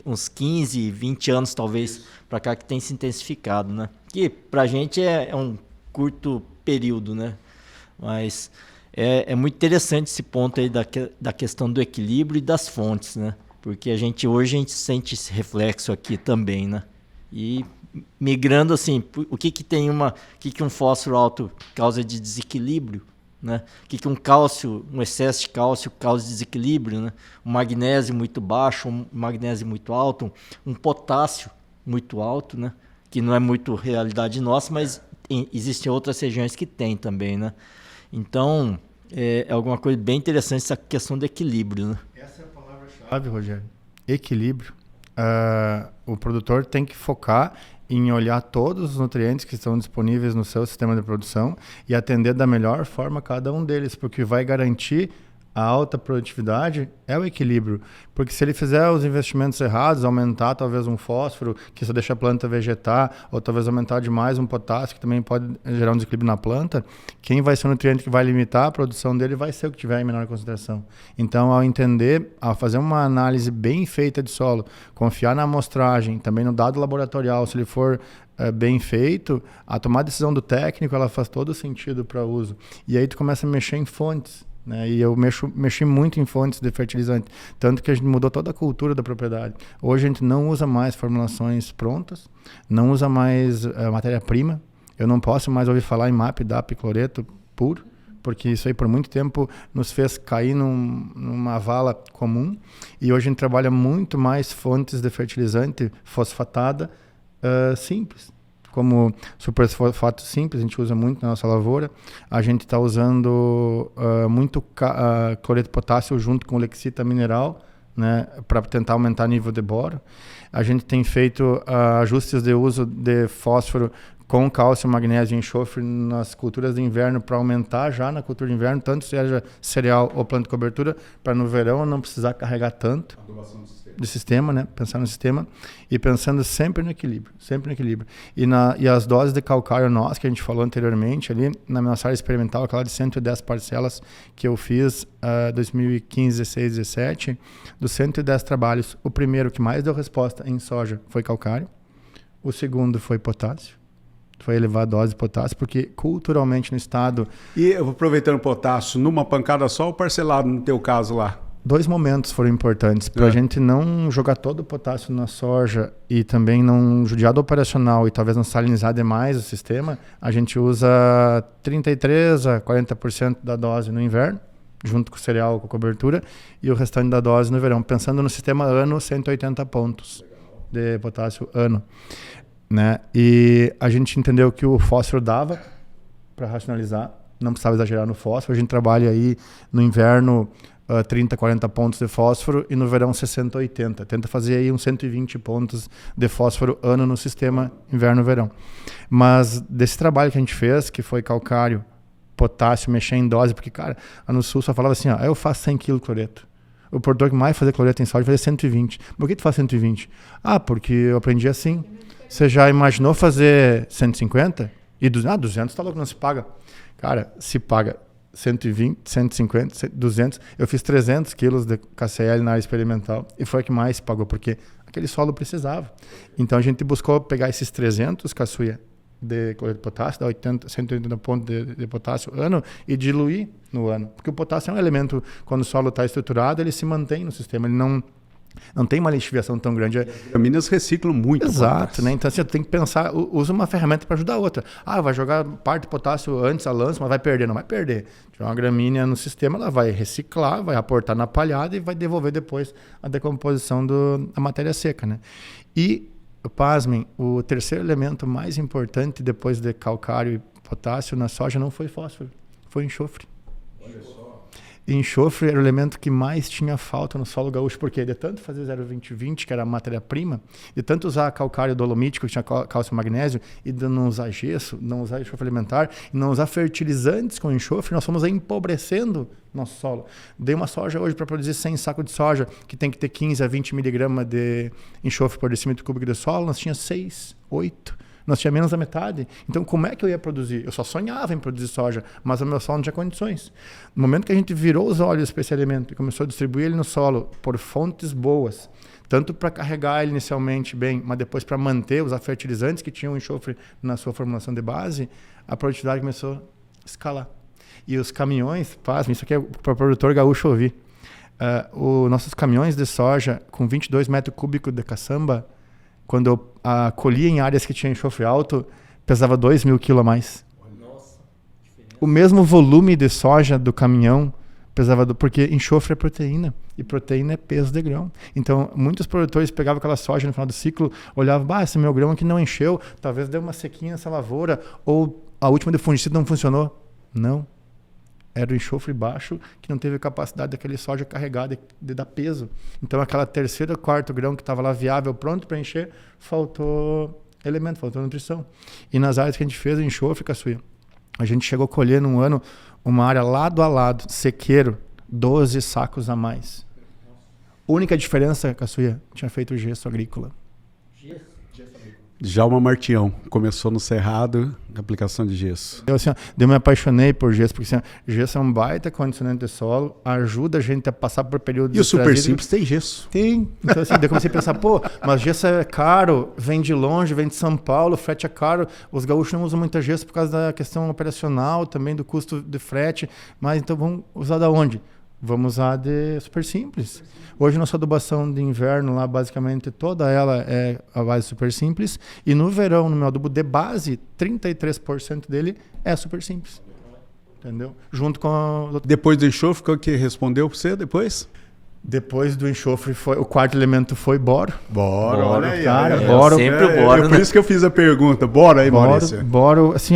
S4: uns 15, 20 anos talvez para cá que tem se intensificado, né? Que pra gente é um curto período, né? Mas é muito interessante esse ponto aí da questão do equilíbrio e das fontes, né? Porque hoje a gente sente esse reflexo aqui também, né? E migrando assim, o que um fósforo alto causa de desequilíbrio, né? O que um excesso de cálcio causa de desequilíbrio, né? Um magnésio muito baixo, um magnésio muito alto, um potássio muito alto, né? Que não é muito realidade nossa, mas existem outras regiões que tem também, né? Então, é alguma coisa bem interessante essa questão do equilíbrio, né?
S1: Essa é a palavra-chave, Rogério. Equilíbrio. O produtor tem que focar em olhar todos os nutrientes que estão disponíveis no seu sistema de produção e atender da melhor forma cada um deles, porque vai garantir a alta produtividade é o equilíbrio. Porque se ele fizer os investimentos errados, aumentar talvez um fósforo, que só deixa a planta vegetar, ou talvez aumentar demais um potássio, que também pode gerar um desequilíbrio na planta, quem vai ser o nutriente que vai limitar a produção dele vai ser o que tiver em menor concentração. Então, ao fazer uma análise bem feita de solo, confiar na amostragem, também no dado laboratorial, se ele for bem feito, a tomar a decisão do técnico, ela faz todo sentido para uso. E aí tu começa a mexer em fontes. Né? E eu mexi muito em fontes de fertilizante, tanto que a gente mudou toda a cultura da propriedade. Hoje a gente não usa mais formulações prontas, não usa mais matéria-prima. Eu não posso mais ouvir falar em MAP, DAP, cloreto puro, porque isso aí por muito tempo nos fez cair numa vala comum. E hoje a gente trabalha muito mais fontes de fertilizante fosfatada simples. Como superfosfato simples, a gente usa muito na nossa lavoura. A gente está usando muito cloreto de potássio junto com lexita mineral, né, para tentar aumentar o nível de boro. A gente tem feito ajustes de uso de fósforo com cálcio, magnésio e enxofre nas culturas de inverno para aumentar já na cultura de inverno, tanto seja cereal ou planta de cobertura, para no verão não precisar carregar tanto de sistema, né? Pensar no sistema e pensando sempre no equilíbrio, sempre no equilíbrio. E as doses de calcário nós, que a gente falou anteriormente ali, na nossa área experimental, aquela de 110 parcelas que eu fiz 2015, 16, 17, dos 110 trabalhos, o primeiro que mais deu resposta em soja foi calcário, o segundo foi potássio, foi elevar a dose de potássio, porque culturalmente no estado...
S3: E aproveitando o potássio, numa pancada só ou parcelado no teu caso lá?
S1: 2 momentos foram importantes para a gente não jogar todo o potássio na soja e também não judiar do operacional e talvez não salinizar demais o sistema. A gente usa 33% a 40% da dose no inverno, junto com o cereal, com a cobertura, e o restante da dose no verão, pensando no sistema ano, 180 pontos de potássio ano. Né? E a gente entendeu que o fósforo dava para racionalizar, não precisava exagerar no fósforo. A gente trabalha aí no inverno 30, 40 pontos de fósforo e no verão 60, 80. Tenta fazer aí uns 120 pontos de fósforo ano no sistema inverno-verão. Mas desse trabalho que a gente fez, que foi calcário, potássio, mexer em dose, porque, cara, no sul só falava assim, ó, eu faço 100 kg de cloreto. O produtor que mais fazia cloreto em soja fazia 120. Por que tu faz 120? Ah, porque eu aprendi assim. Você já imaginou fazer 150? E 200 tá louco, não se paga. Cara, se paga 120, 150, 200. Eu fiz 300 quilos de KCl na área experimental e foi a que mais pagou, porque aquele solo precisava. Então a gente buscou pegar esses 300 caçuia de cloreto de potássio, dá 180 pontos de potássio ano e diluir no ano. Porque o potássio é um elemento, quando o solo está estruturado, ele se mantém no sistema, ele não tem uma lixiviação tão grande.
S3: As gramíneas reciclam muito.
S1: Exato, né? Então assim, tu tem que pensar, usa uma ferramenta para ajudar a outra. Ah, vai jogar parte de potássio antes a lança, mas vai perder. Não vai perder. Tiver uma gramínea no sistema, ela vai reciclar, vai aportar na palhada e vai devolver depois a decomposição da matéria seca, né? E, pasmem, o terceiro elemento mais importante depois de calcário e potássio na soja não foi fósforo, foi enxofre. Olha só. E enxofre era o elemento que mais tinha falta no solo gaúcho, porque de tanto fazer 0,20-20, que era a matéria-prima, de tanto usar calcário dolomítico, que tinha cálcio e magnésio, e de não usar gesso, não usar enxofre alimentar, e não usar fertilizantes com enxofre, nós fomos empobrecendo nosso solo. Dei uma soja hoje para produzir 100 sacos de soja, que tem que ter 15 a 20 miligramas de enxofre por decímetro cúbico de solo, nós tínhamos 6, 8. Nós tínhamos menos da metade. Então, como é que eu ia produzir? Eu só sonhava em produzir soja, mas o meu solo não tinha condições. No momento que a gente virou os olhos para esse alimento e começou a distribuir ele no solo por fontes boas, tanto para carregar ele inicialmente bem, mas depois para manter os fertilizantes que tinham enxofre na sua formulação de base, a produtividade começou a escalar. E os caminhões, isso aqui é para o produtor gaúcho ouvir, os nossos caminhões de soja com 22 metros cúbicos de caçamba, quando eu colhia em áreas que tinha enxofre alto, pesava 2.000 quilos a mais. Nossa, o mesmo volume de soja do caminhão pesava, porque enxofre é proteína, e proteína é peso de grão. Então, muitos produtores pegavam aquela soja no final do ciclo, olhavam, esse meu grão aqui não encheu, talvez deu uma sequinha nessa lavoura, ou a última de fungicida não funcionou. Não. Era o enxofre baixo que não teve capacidade daquele soja carregar de dar peso. Então, aquela terceira, quarto grão que estava lá viável, pronto para encher, faltou elemento, faltou nutrição. E nas áreas que a gente fez enxofre, caçuia, a gente chegou a colher num ano uma área lado a lado, sequeiro, 12 sacos a mais. Única diferença, caçuia, tinha feito gesso agrícola.
S3: Djalma Martião, começou no Cerrado, aplicação de gesso.
S1: Eu me apaixonei por gesso, porque gesso é um baita condicionante de solo, ajuda a gente a passar por períodos...
S3: E o Super Simples tem gesso.
S1: Tem. Então assim, daí eu comecei a pensar, mas gesso é caro, vem de longe, vem de São Paulo, frete é caro, os gaúchos não usam muito gesso por causa da questão operacional, também do custo de frete, mas então vamos usar da onde? Vamos usar de Super Simples. Hoje nossa adubação de inverno lá, basicamente toda ela é a base Super Simples. E no verão, no meu adubo de base, 33% dele é Super Simples. Entendeu? Junto com...
S3: Depois do enxofre, qual que respondeu para você depois?
S1: Depois do enxofre, o quarto elemento foi boro.
S3: Boro, olha aí.
S1: Cara,
S3: boro.
S4: Sempre o boro,
S3: por isso que eu fiz a pergunta. Boro aí, Maurício.
S1: Boro, assim,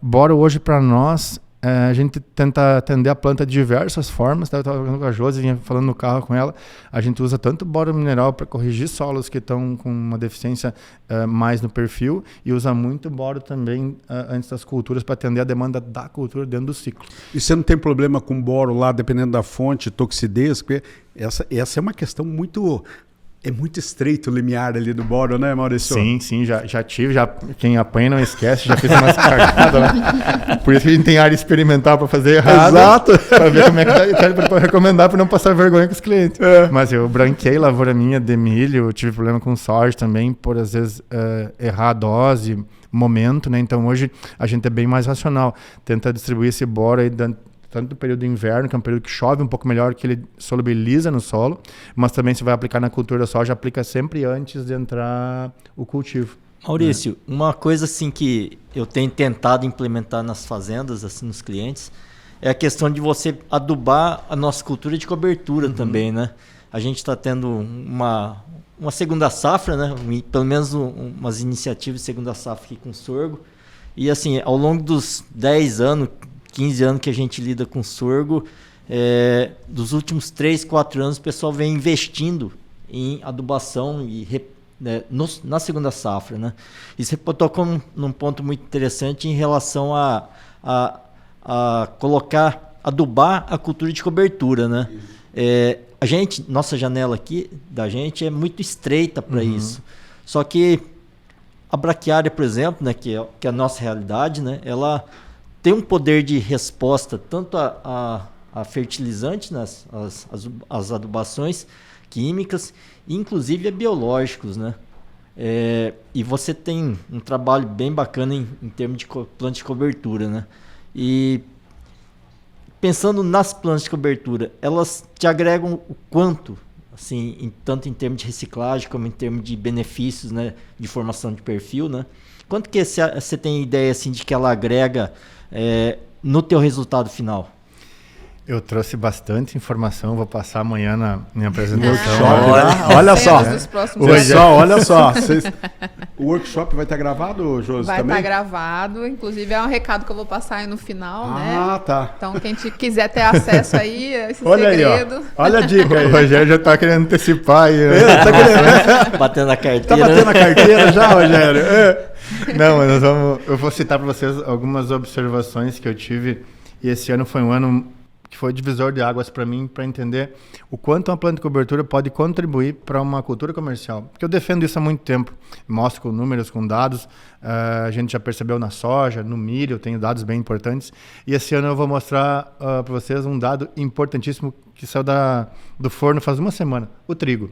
S1: boro hoje para nós A gente tenta atender a planta de diversas formas. Eu estava falando com a Josi, vinha falando no carro com ela. A gente usa tanto boro mineral para corrigir solos que estão com uma deficiência mais no perfil, e usa muito boro também antes das culturas para atender a demanda da cultura dentro do ciclo.
S3: E você não tem problema com boro lá, dependendo da fonte, toxidez? Porque essa é uma questão muito... É muito estreito o limiar ali do boro, né, Maurício?
S1: Sim, já tive. Quem apanha não esquece, já fiz umas cagadas lá. Por isso que a gente tem área experimental para fazer errado.
S3: Exato.
S1: Para ver como é que tá, para recomendar, para não passar vergonha com os clientes. Mas eu branqueei lavoura minha de milho, tive problema com soja também, por às vezes errar a dose, momento, né? Então hoje a gente é bem mais racional. Tenta distribuir esse boro aí tanto no período de inverno, que é um período que chove um pouco melhor, que ele solubiliza no solo, mas também se vai aplicar na cultura da soja, aplica sempre antes de entrar o cultivo.
S4: Maurício, uma coisa assim que eu tenho tentado implementar nas fazendas, assim, nos clientes, é a questão de você adubar a nossa cultura de cobertura também, né? A gente está tendo uma segunda safra, né? Pelo menos umas iniciativas de segunda safra aqui com sorgo. E assim, ao longo dos 10 anos, 15 anos que a gente lida com sorgo, dos últimos 3, 4 anos o pessoal vem investindo em adubação na segunda safra, né? E você tocou num ponto muito interessante em relação a adubar a cultura de cobertura, né? Nossa janela aqui da gente é muito estreita para isso. Só que a braquiária, por exemplo, né, que é a nossa realidade, né, ela tem um poder de resposta tanto a fertilizantes, né, as adubações químicas, inclusive a biológicos, né? E você tem um trabalho bem bacana em termos de plantas de cobertura, né? E pensando nas plantas de cobertura, elas te agregam o quanto, assim, tanto em termos de reciclagem como em termos de benefícios, né, de formação de perfil, né? Quanto que você tem ideia assim de que ela agrega no teu resultado final?
S1: Eu trouxe bastante informação, vou passar amanhã na minha apresentação.
S3: Olha só, olha só. O workshop vai estar gravado, Josi,
S2: vai
S3: também?
S2: Vai estar gravado, inclusive é um recado que eu vou passar aí no final, né?
S3: Tá.
S2: Então quem quiser ter acesso aí a esse
S3: olha
S2: segredo...
S3: Aí, ó. Olha a dica aí.
S1: O Rogério já tá querendo antecipar aí.
S3: Tá querendo...
S4: Batendo a carteira.
S3: Tá batendo a carteira já, Rogério?
S1: Não, mas eu vou citar para vocês algumas observações que eu tive, e esse ano foi um ano que foi divisor de águas para mim, para entender o quanto uma planta de cobertura pode contribuir para uma cultura comercial. Porque eu defendo isso há muito tempo, mostro com números, com dados, a gente já percebeu na soja, no milho, eu tenho dados bem importantes, e esse ano eu vou mostrar para vocês um dado importantíssimo que saiu do forno faz uma semana, o trigo.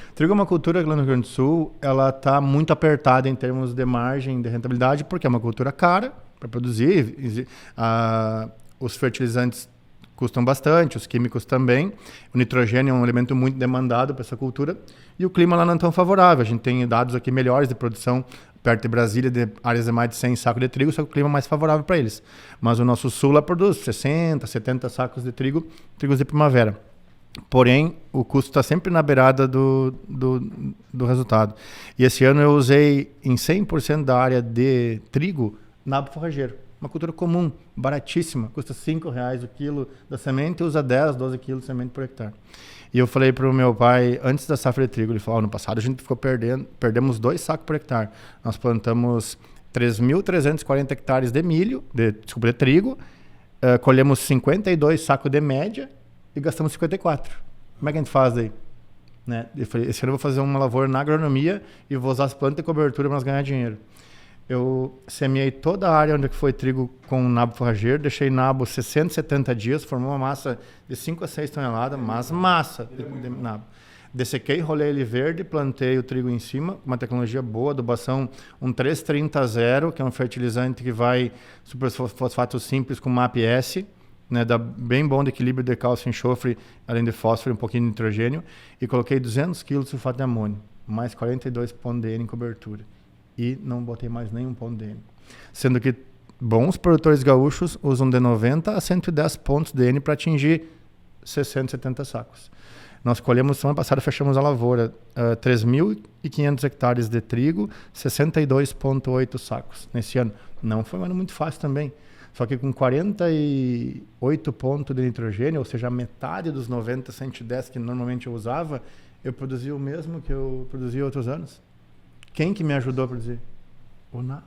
S1: O trigo é uma cultura que lá no Rio Grande do Sul, ela está muito apertada em termos de margem de rentabilidade, porque é uma cultura cara para produzir, os fertilizantes custam bastante, os químicos também. O nitrogênio é um elemento muito demandado para essa cultura. E o clima lá não é tão favorável. A gente tem dados aqui melhores de produção perto de Brasília, de áreas de mais de 100 sacos de trigo, só que o clima é mais favorável para eles. Mas o nosso sul lá produz 60, 70 sacos de trigo, trigos de primavera. Porém, o custo está sempre na beirada do resultado. E esse ano eu usei em 100% da área de trigo nabo forrageiro. Uma cultura comum, baratíssima, custa R$5 o quilo da semente, usa 10, 12 quilos de semente por hectare. E eu falei para o meu pai, antes da safra de trigo, ele falou, no passado a gente ficou perdemos 2 sacos por hectare. Nós plantamos 3.340 hectares de milho, de trigo, colhemos 52 sacos de média e gastamos 54. Como é que a gente faz aí? Né? Eu falei, esse ano eu vou fazer uma lavoura na agronomia e vou usar as plantas de cobertura para nós ganhar dinheiro. Eu semeei toda a área onde foi trigo com nabo forrageiro, deixei nabo 60, 70 dias, formou uma massa de 5 a 6 toneladas, mas massa de nabo. Dessequei, rolei ele verde, plantei o trigo em cima, uma tecnologia boa, adubação, um 330-0, que é um fertilizante que vai superfosfato simples com MAP-S, né, dá bem bom de equilíbrio de cálcio e enxofre, além de fósforo e um pouquinho de nitrogênio, e coloquei 200 kg de sulfato de amônio, mais 42 pontos de N em cobertura. E não botei mais nenhum ponto de N. Sendo que bons produtores gaúchos usam de 90 a 110 pontos de N para atingir 60, 70 sacos. Nós colhemos, semana passada, fechamos a lavoura, 3.500 hectares de trigo, 62,8 sacos nesse ano. Não foi um ano muito fácil também. Só que com 48 pontos de nitrogênio, ou seja, a metade dos 90, 110 que normalmente eu usava, eu produzia o mesmo que eu produzia outros anos. Quem que me ajudou a produzir? O nabo.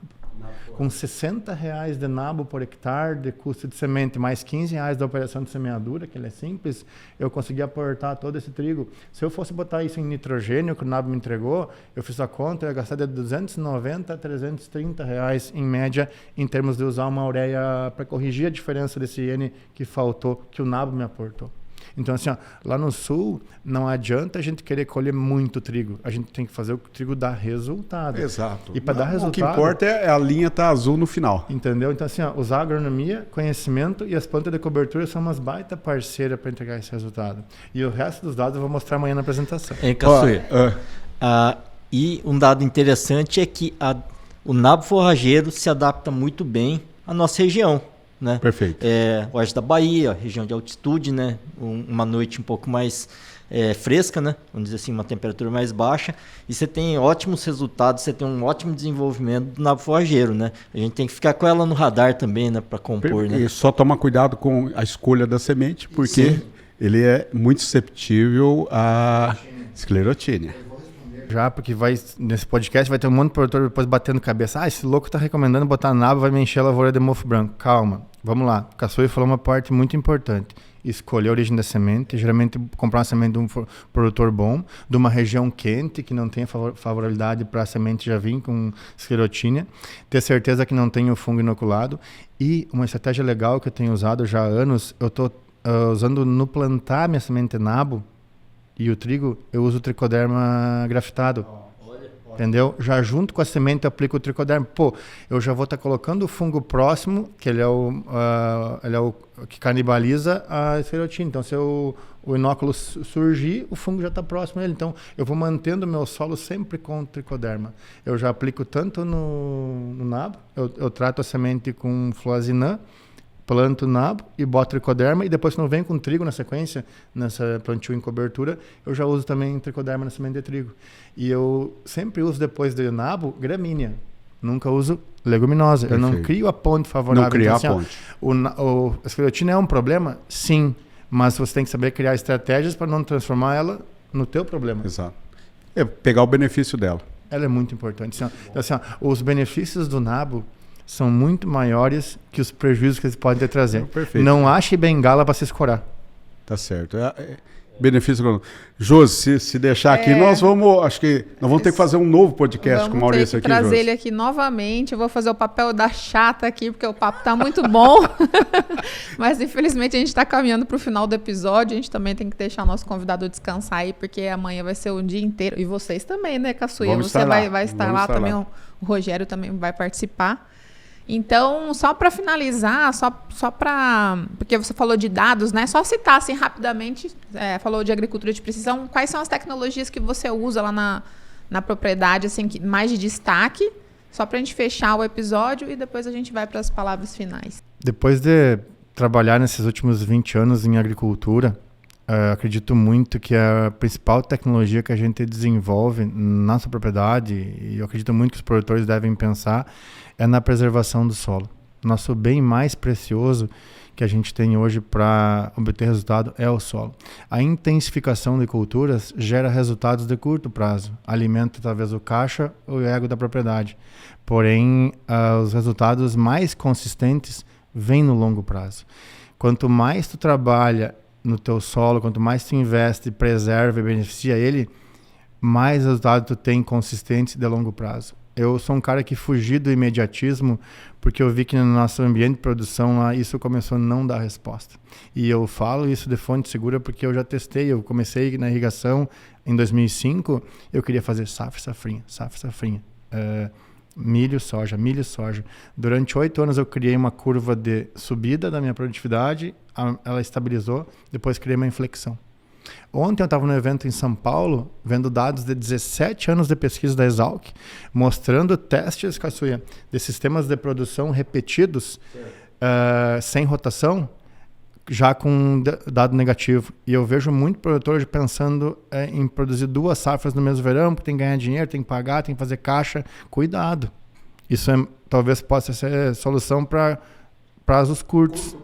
S1: Com R$60 de nabo por hectare de custo de semente, mais R$15 da operação de semeadura, que ele é simples, eu consegui aportar todo esse trigo. Se eu fosse botar isso em nitrogênio, que o nabo me entregou, eu fiz a conta, eu ia gastar de R$290 a R$330 em média, em termos de usar uma ureia para corrigir a diferença desse N que faltou, que o nabo me aportou. Então, assim, ó, lá no sul, não adianta a gente querer colher muito trigo. A gente tem que fazer o trigo dar resultado.
S3: Exato.
S1: E para dar resultado...
S3: O que importa é a linha tá azul no final.
S1: Entendeu? Então, assim, ó, usar agronomia, conhecimento e as plantas de cobertura são umas baita parceiras para entregar esse resultado. E o resto dos dados eu vou mostrar amanhã na apresentação.
S4: Caçuia. E um dado interessante é que o nabo forrageiro se adapta muito bem à nossa região. Né?
S3: Perfeito.
S4: Oeste da Bahia, região de altitude, né? Uma noite um pouco mais fresca, né? Vamos dizer assim, uma temperatura mais baixa, e você tem ótimos resultados, você tem um ótimo desenvolvimento do nabo forrageiro, né? A gente tem que ficar com ela no radar também, né? Para compor, né?
S3: E só tomar cuidado com a escolha da semente, porque ele é muito susceptível à esclerotínia.
S1: Já, porque nesse podcast vai ter um monte de produtor depois batendo cabeça. Esse louco tá recomendando botar nabo, vai me encher a lavoura de mofo branco. Calma, vamos lá. O Caçuia falou uma parte muito importante. Escolher a origem da semente, geralmente comprar uma semente de um produtor bom, de uma região quente, que não tenha favorabilidade para a semente já vir com esclerotínia, ter certeza que não tem o fungo inoculado. E uma estratégia legal que eu tenho usado já há anos, eu estou usando no plantar minha semente de nabo, e o trigo, eu uso o tricoderma grafitado. Entendeu? Já junto com a semente eu aplico o tricoderma. Pô, eu já vou estar colocando o fungo próximo, que ele é o que canibaliza a esclerotínia. Então, se o inóculo surgir, o fungo já está próximo dele. Então, eu vou mantendo o meu solo sempre com o tricoderma. Eu já aplico tanto no nabo, eu trato a semente com fluazinã, planto o nabo e boto tricoderma, e depois, quando vem com trigo na sequência, nessa plantio em cobertura, eu já uso também tricoderma na semente de trigo. E eu sempre uso, depois do nabo, gramínea. Nunca uso leguminosa.
S3: Perfeito.
S1: Eu não crio a ponte favorável.
S3: Não criar
S1: então,
S3: a ponte.
S1: A esclerotínia é um problema? Sim. Mas você tem que saber criar estratégias para não transformar ela no teu problema.
S3: Exato. Pegar o benefício dela.
S1: Ela é muito importante. Então, os benefícios do nabo são muito maiores que os prejuízos que eles podem trazer.
S3: Perfeito.
S1: Não ache bengala para se escorar.
S3: Tá certo. Benefício. Josi, se deixar aqui, nós vamos ter que fazer um novo podcast com o Maurício aqui,
S2: Vamos ter que trazer ele aqui novamente. Eu vou fazer o papel da chata aqui, porque o papo tá muito bom. Mas, infelizmente, a gente está caminhando para o final do episódio. A gente também tem que deixar o nosso convidado descansar aí, porque amanhã vai ser o dia inteiro. E vocês também, né, Caçuia? Você vai estar lá também. O Rogério também vai participar. Então, só para finalizar, só para... Porque você falou de dados, né? Só citar assim rapidamente, falou de agricultura de precisão, quais são as tecnologias que você usa lá na propriedade, assim, mais de destaque, só para a gente fechar o episódio e depois a gente vai para as palavras finais.
S1: Depois de trabalhar nesses últimos 20 anos em agricultura, acredito muito que a principal tecnologia que a gente desenvolve na nossa propriedade, e eu acredito muito que os produtores devem pensar, é na preservação do solo. Nosso bem mais precioso que a gente tem hoje para obter resultado é o solo. A intensificação de culturas gera resultados de curto prazo, alimenta talvez o caixa ou o ego da propriedade. Porém, os resultados mais consistentes vêm no longo prazo. Quanto mais tu trabalha no teu solo, quanto mais tu investe, preserva e beneficia ele, mais resultado tu tem consistentes de longo prazo. Eu sou um cara que fugi do imediatismo, porque eu vi que no nosso ambiente de produção lá, isso começou a não dar resposta. E eu falo isso de fonte segura porque eu já testei. Eu comecei na irrigação em 2005, eu queria fazer safrinha. Milho, soja. Durante 8 anos eu criei uma curva de subida da minha produtividade, ela estabilizou, depois criei uma inflexão. Ontem eu estava no evento em São Paulo, vendo dados de 17 anos de pesquisa da Exalc, mostrando testes, Caçuia, de sistemas de produção repetidos, sem rotação, já com dado negativo. E eu vejo muito produtor hoje pensando em produzir 2 safras no mesmo verão, porque tem que ganhar dinheiro, tem que pagar, tem que fazer caixa. Cuidado. Isso talvez possa ser solução para prazos curtos.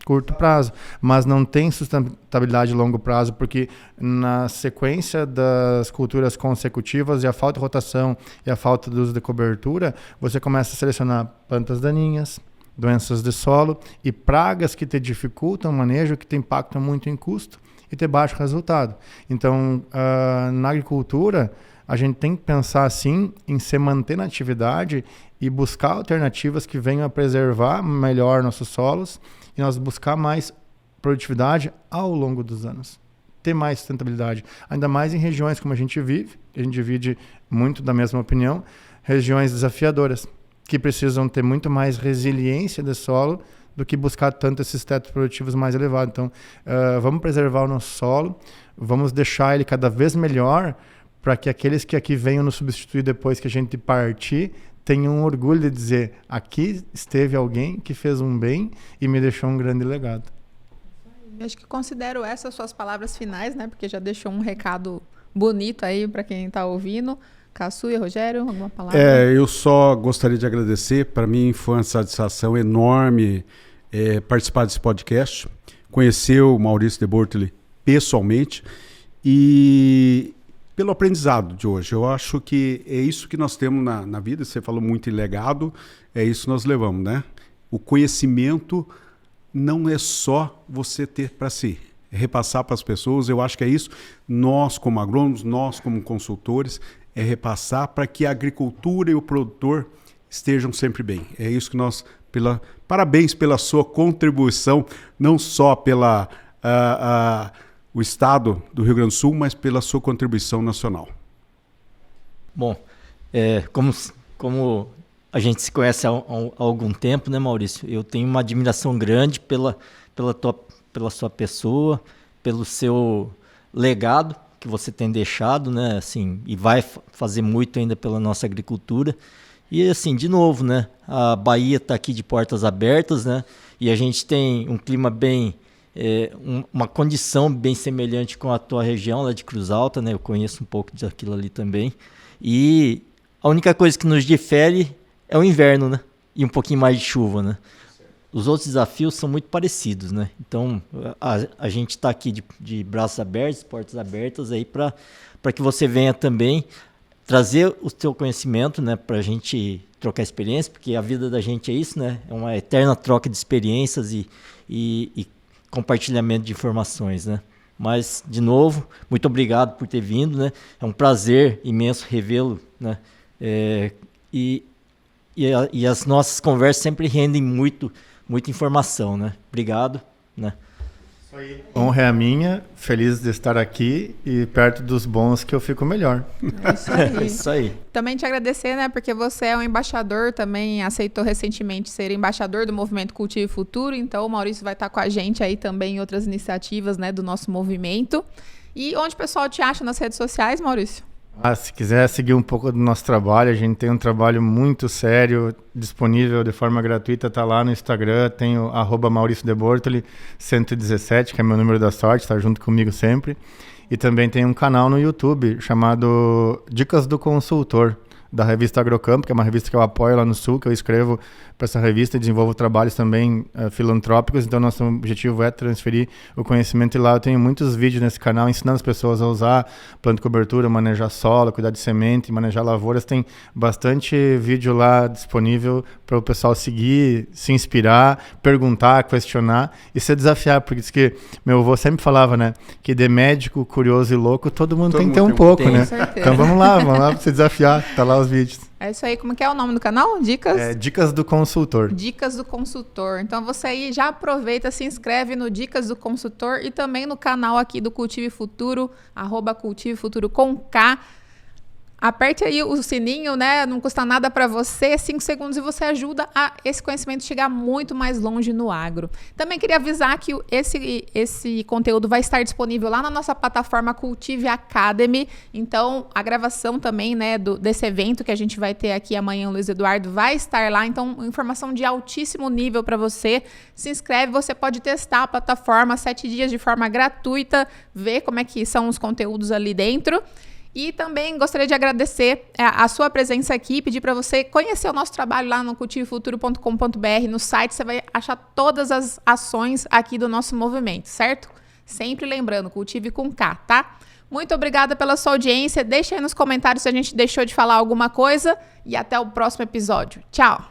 S1: Curto prazo, mas não tem sustentabilidade a longo prazo, porque na sequência das culturas consecutivas e a falta de rotação e a falta de uso de cobertura, você começa a selecionar plantas daninhas, doenças de solo e pragas que te dificultam o manejo, que te impactam muito em custo e te baixo resultado. Então, na agricultura, a gente tem que pensar assim em se manter na atividade e buscar alternativas que venham a preservar melhor nossos solos e nós buscar mais produtividade ao longo dos anos. Ter mais sustentabilidade. Ainda mais em regiões como a gente divide muito da mesma opinião, regiões desafiadoras, que precisam ter muito mais resiliência de solo do que buscar tanto esses tetos produtivos mais elevados. Então, vamos preservar o nosso solo, vamos deixar ele cada vez melhor para que aqueles que aqui venham nos substituir depois que a gente partir tenham orgulho de dizer, aqui esteve alguém que fez um bem e me deixou um grande legado.
S2: Acho que considero essas suas palavras finais, né? Porque já deixou um recado bonito aí para quem está ouvindo. Caçuia, Rogério, alguma palavra?
S3: Eu só gostaria de agradecer. Para mim foi uma satisfação enorme participar desse podcast, conhecer o Maurício de Bortoli pessoalmente e pelo aprendizado de hoje. Eu acho que é isso que nós temos na vida. Você falou muito em legado, é isso que nós levamos, né? O conhecimento não é só você ter para si, é repassar para as pessoas. Eu acho que é isso. Nós, como agrônomos, nós, como consultores, é repassar para que a agricultura e o produtor estejam sempre bem. É isso que nós... Parabéns pela sua contribuição, não só pela... o Estado do Rio Grande do Sul, mas pela sua contribuição nacional.
S4: Bom, como a gente se conhece há algum tempo, né, Maurício? Eu tenho uma admiração grande pela sua pessoa, pelo seu legado que você tem deixado, né? Assim, e vai fazer muito ainda pela nossa agricultura. E assim, de novo, né? A Bahia está aqui de portas abertas, né? E a gente tem um clima bem... uma condição bem semelhante com a tua região lá de Cruz Alta, né? Eu conheço um pouco daquilo ali também. E a única coisa que nos difere é o inverno, né? E um pouquinho mais de chuva, né? Os outros desafios são muito parecidos, né? Então, a gente está aqui de braços abertos, portas abertas aí para que você venha também trazer o seu conhecimento, né? Para a gente trocar experiência, porque a vida da gente é isso, né? É uma eterna troca de experiências e compartilhamento de informações, né? Mas, de novo, muito obrigado por ter vindo, né? É um prazer imenso revê-lo, né? E as nossas conversas sempre rendem muita informação, né? Obrigado, né?
S1: Isso aí. Honra é a minha, feliz de estar aqui e perto dos bons que eu fico melhor.
S2: É isso aí.
S4: É isso aí.
S2: Também te agradecer, né? Porque você é um embaixador, também aceitou recentemente ser embaixador do Movimento Cultivo Futuro, então o Maurício vai estar com a gente aí também em outras iniciativas, né, do nosso movimento. E onde o pessoal te acha nas redes sociais, Maurício?
S1: Se quiser seguir um pouco do nosso trabalho, a gente tem um trabalho muito sério, disponível de forma gratuita, tá lá no Instagram, tem o @MauricioDeBortoli117, que é meu número da sorte, tá junto comigo sempre. E também tem um canal no YouTube chamado Dicas do Consultor, da revista Agrocampo, que é uma revista que eu apoio lá no Sul, que eu escrevo para essa revista e desenvolvo trabalhos também filantrópicos. Então, nosso objetivo é transferir o conhecimento. E lá eu tenho muitos vídeos nesse canal ensinando as pessoas a usar planta de cobertura, manejar solo, cuidar de semente, manejar lavouras. Tem bastante vídeo lá disponível para o pessoal seguir, se inspirar, perguntar, questionar e se desafiar. Porque diz que meu avô sempre falava, né, que de médico, curioso e louco, todo mundo tem que ter um pouco, né? Então vamos lá para se desafiar. Tá lá os vídeos.
S2: É isso aí. Como que é o nome do canal?
S1: Dicas do Consultor.
S2: Dicas do Consultor. Então você aí já aproveita, se inscreve no Dicas do Consultor e também no canal aqui do Cultive Futuro, @Cultive Futuro com K. Aperte aí o sininho, né? Não custa nada para você, 5 segundos, e você ajuda a esse conhecimento chegar muito mais longe no agro. Também queria avisar que esse conteúdo vai estar disponível lá na nossa plataforma Cultive Academy. Então, a gravação também, né, desse evento que a gente vai ter aqui amanhã, o Luiz Eduardo, vai estar lá. Então, informação de altíssimo nível para você. Se inscreve, você pode testar a plataforma 7 dias de forma gratuita, ver como é que são os conteúdos ali dentro. E também gostaria de agradecer a sua presença aqui, pedir para você conhecer o nosso trabalho lá no cultivefuturo.com.br. No site você vai achar todas as ações aqui do nosso movimento, certo? Sempre lembrando, cultive com K, tá? Muito obrigada pela sua audiência. Deixa aí nos comentários se a gente deixou de falar alguma coisa e até o próximo episódio. Tchau!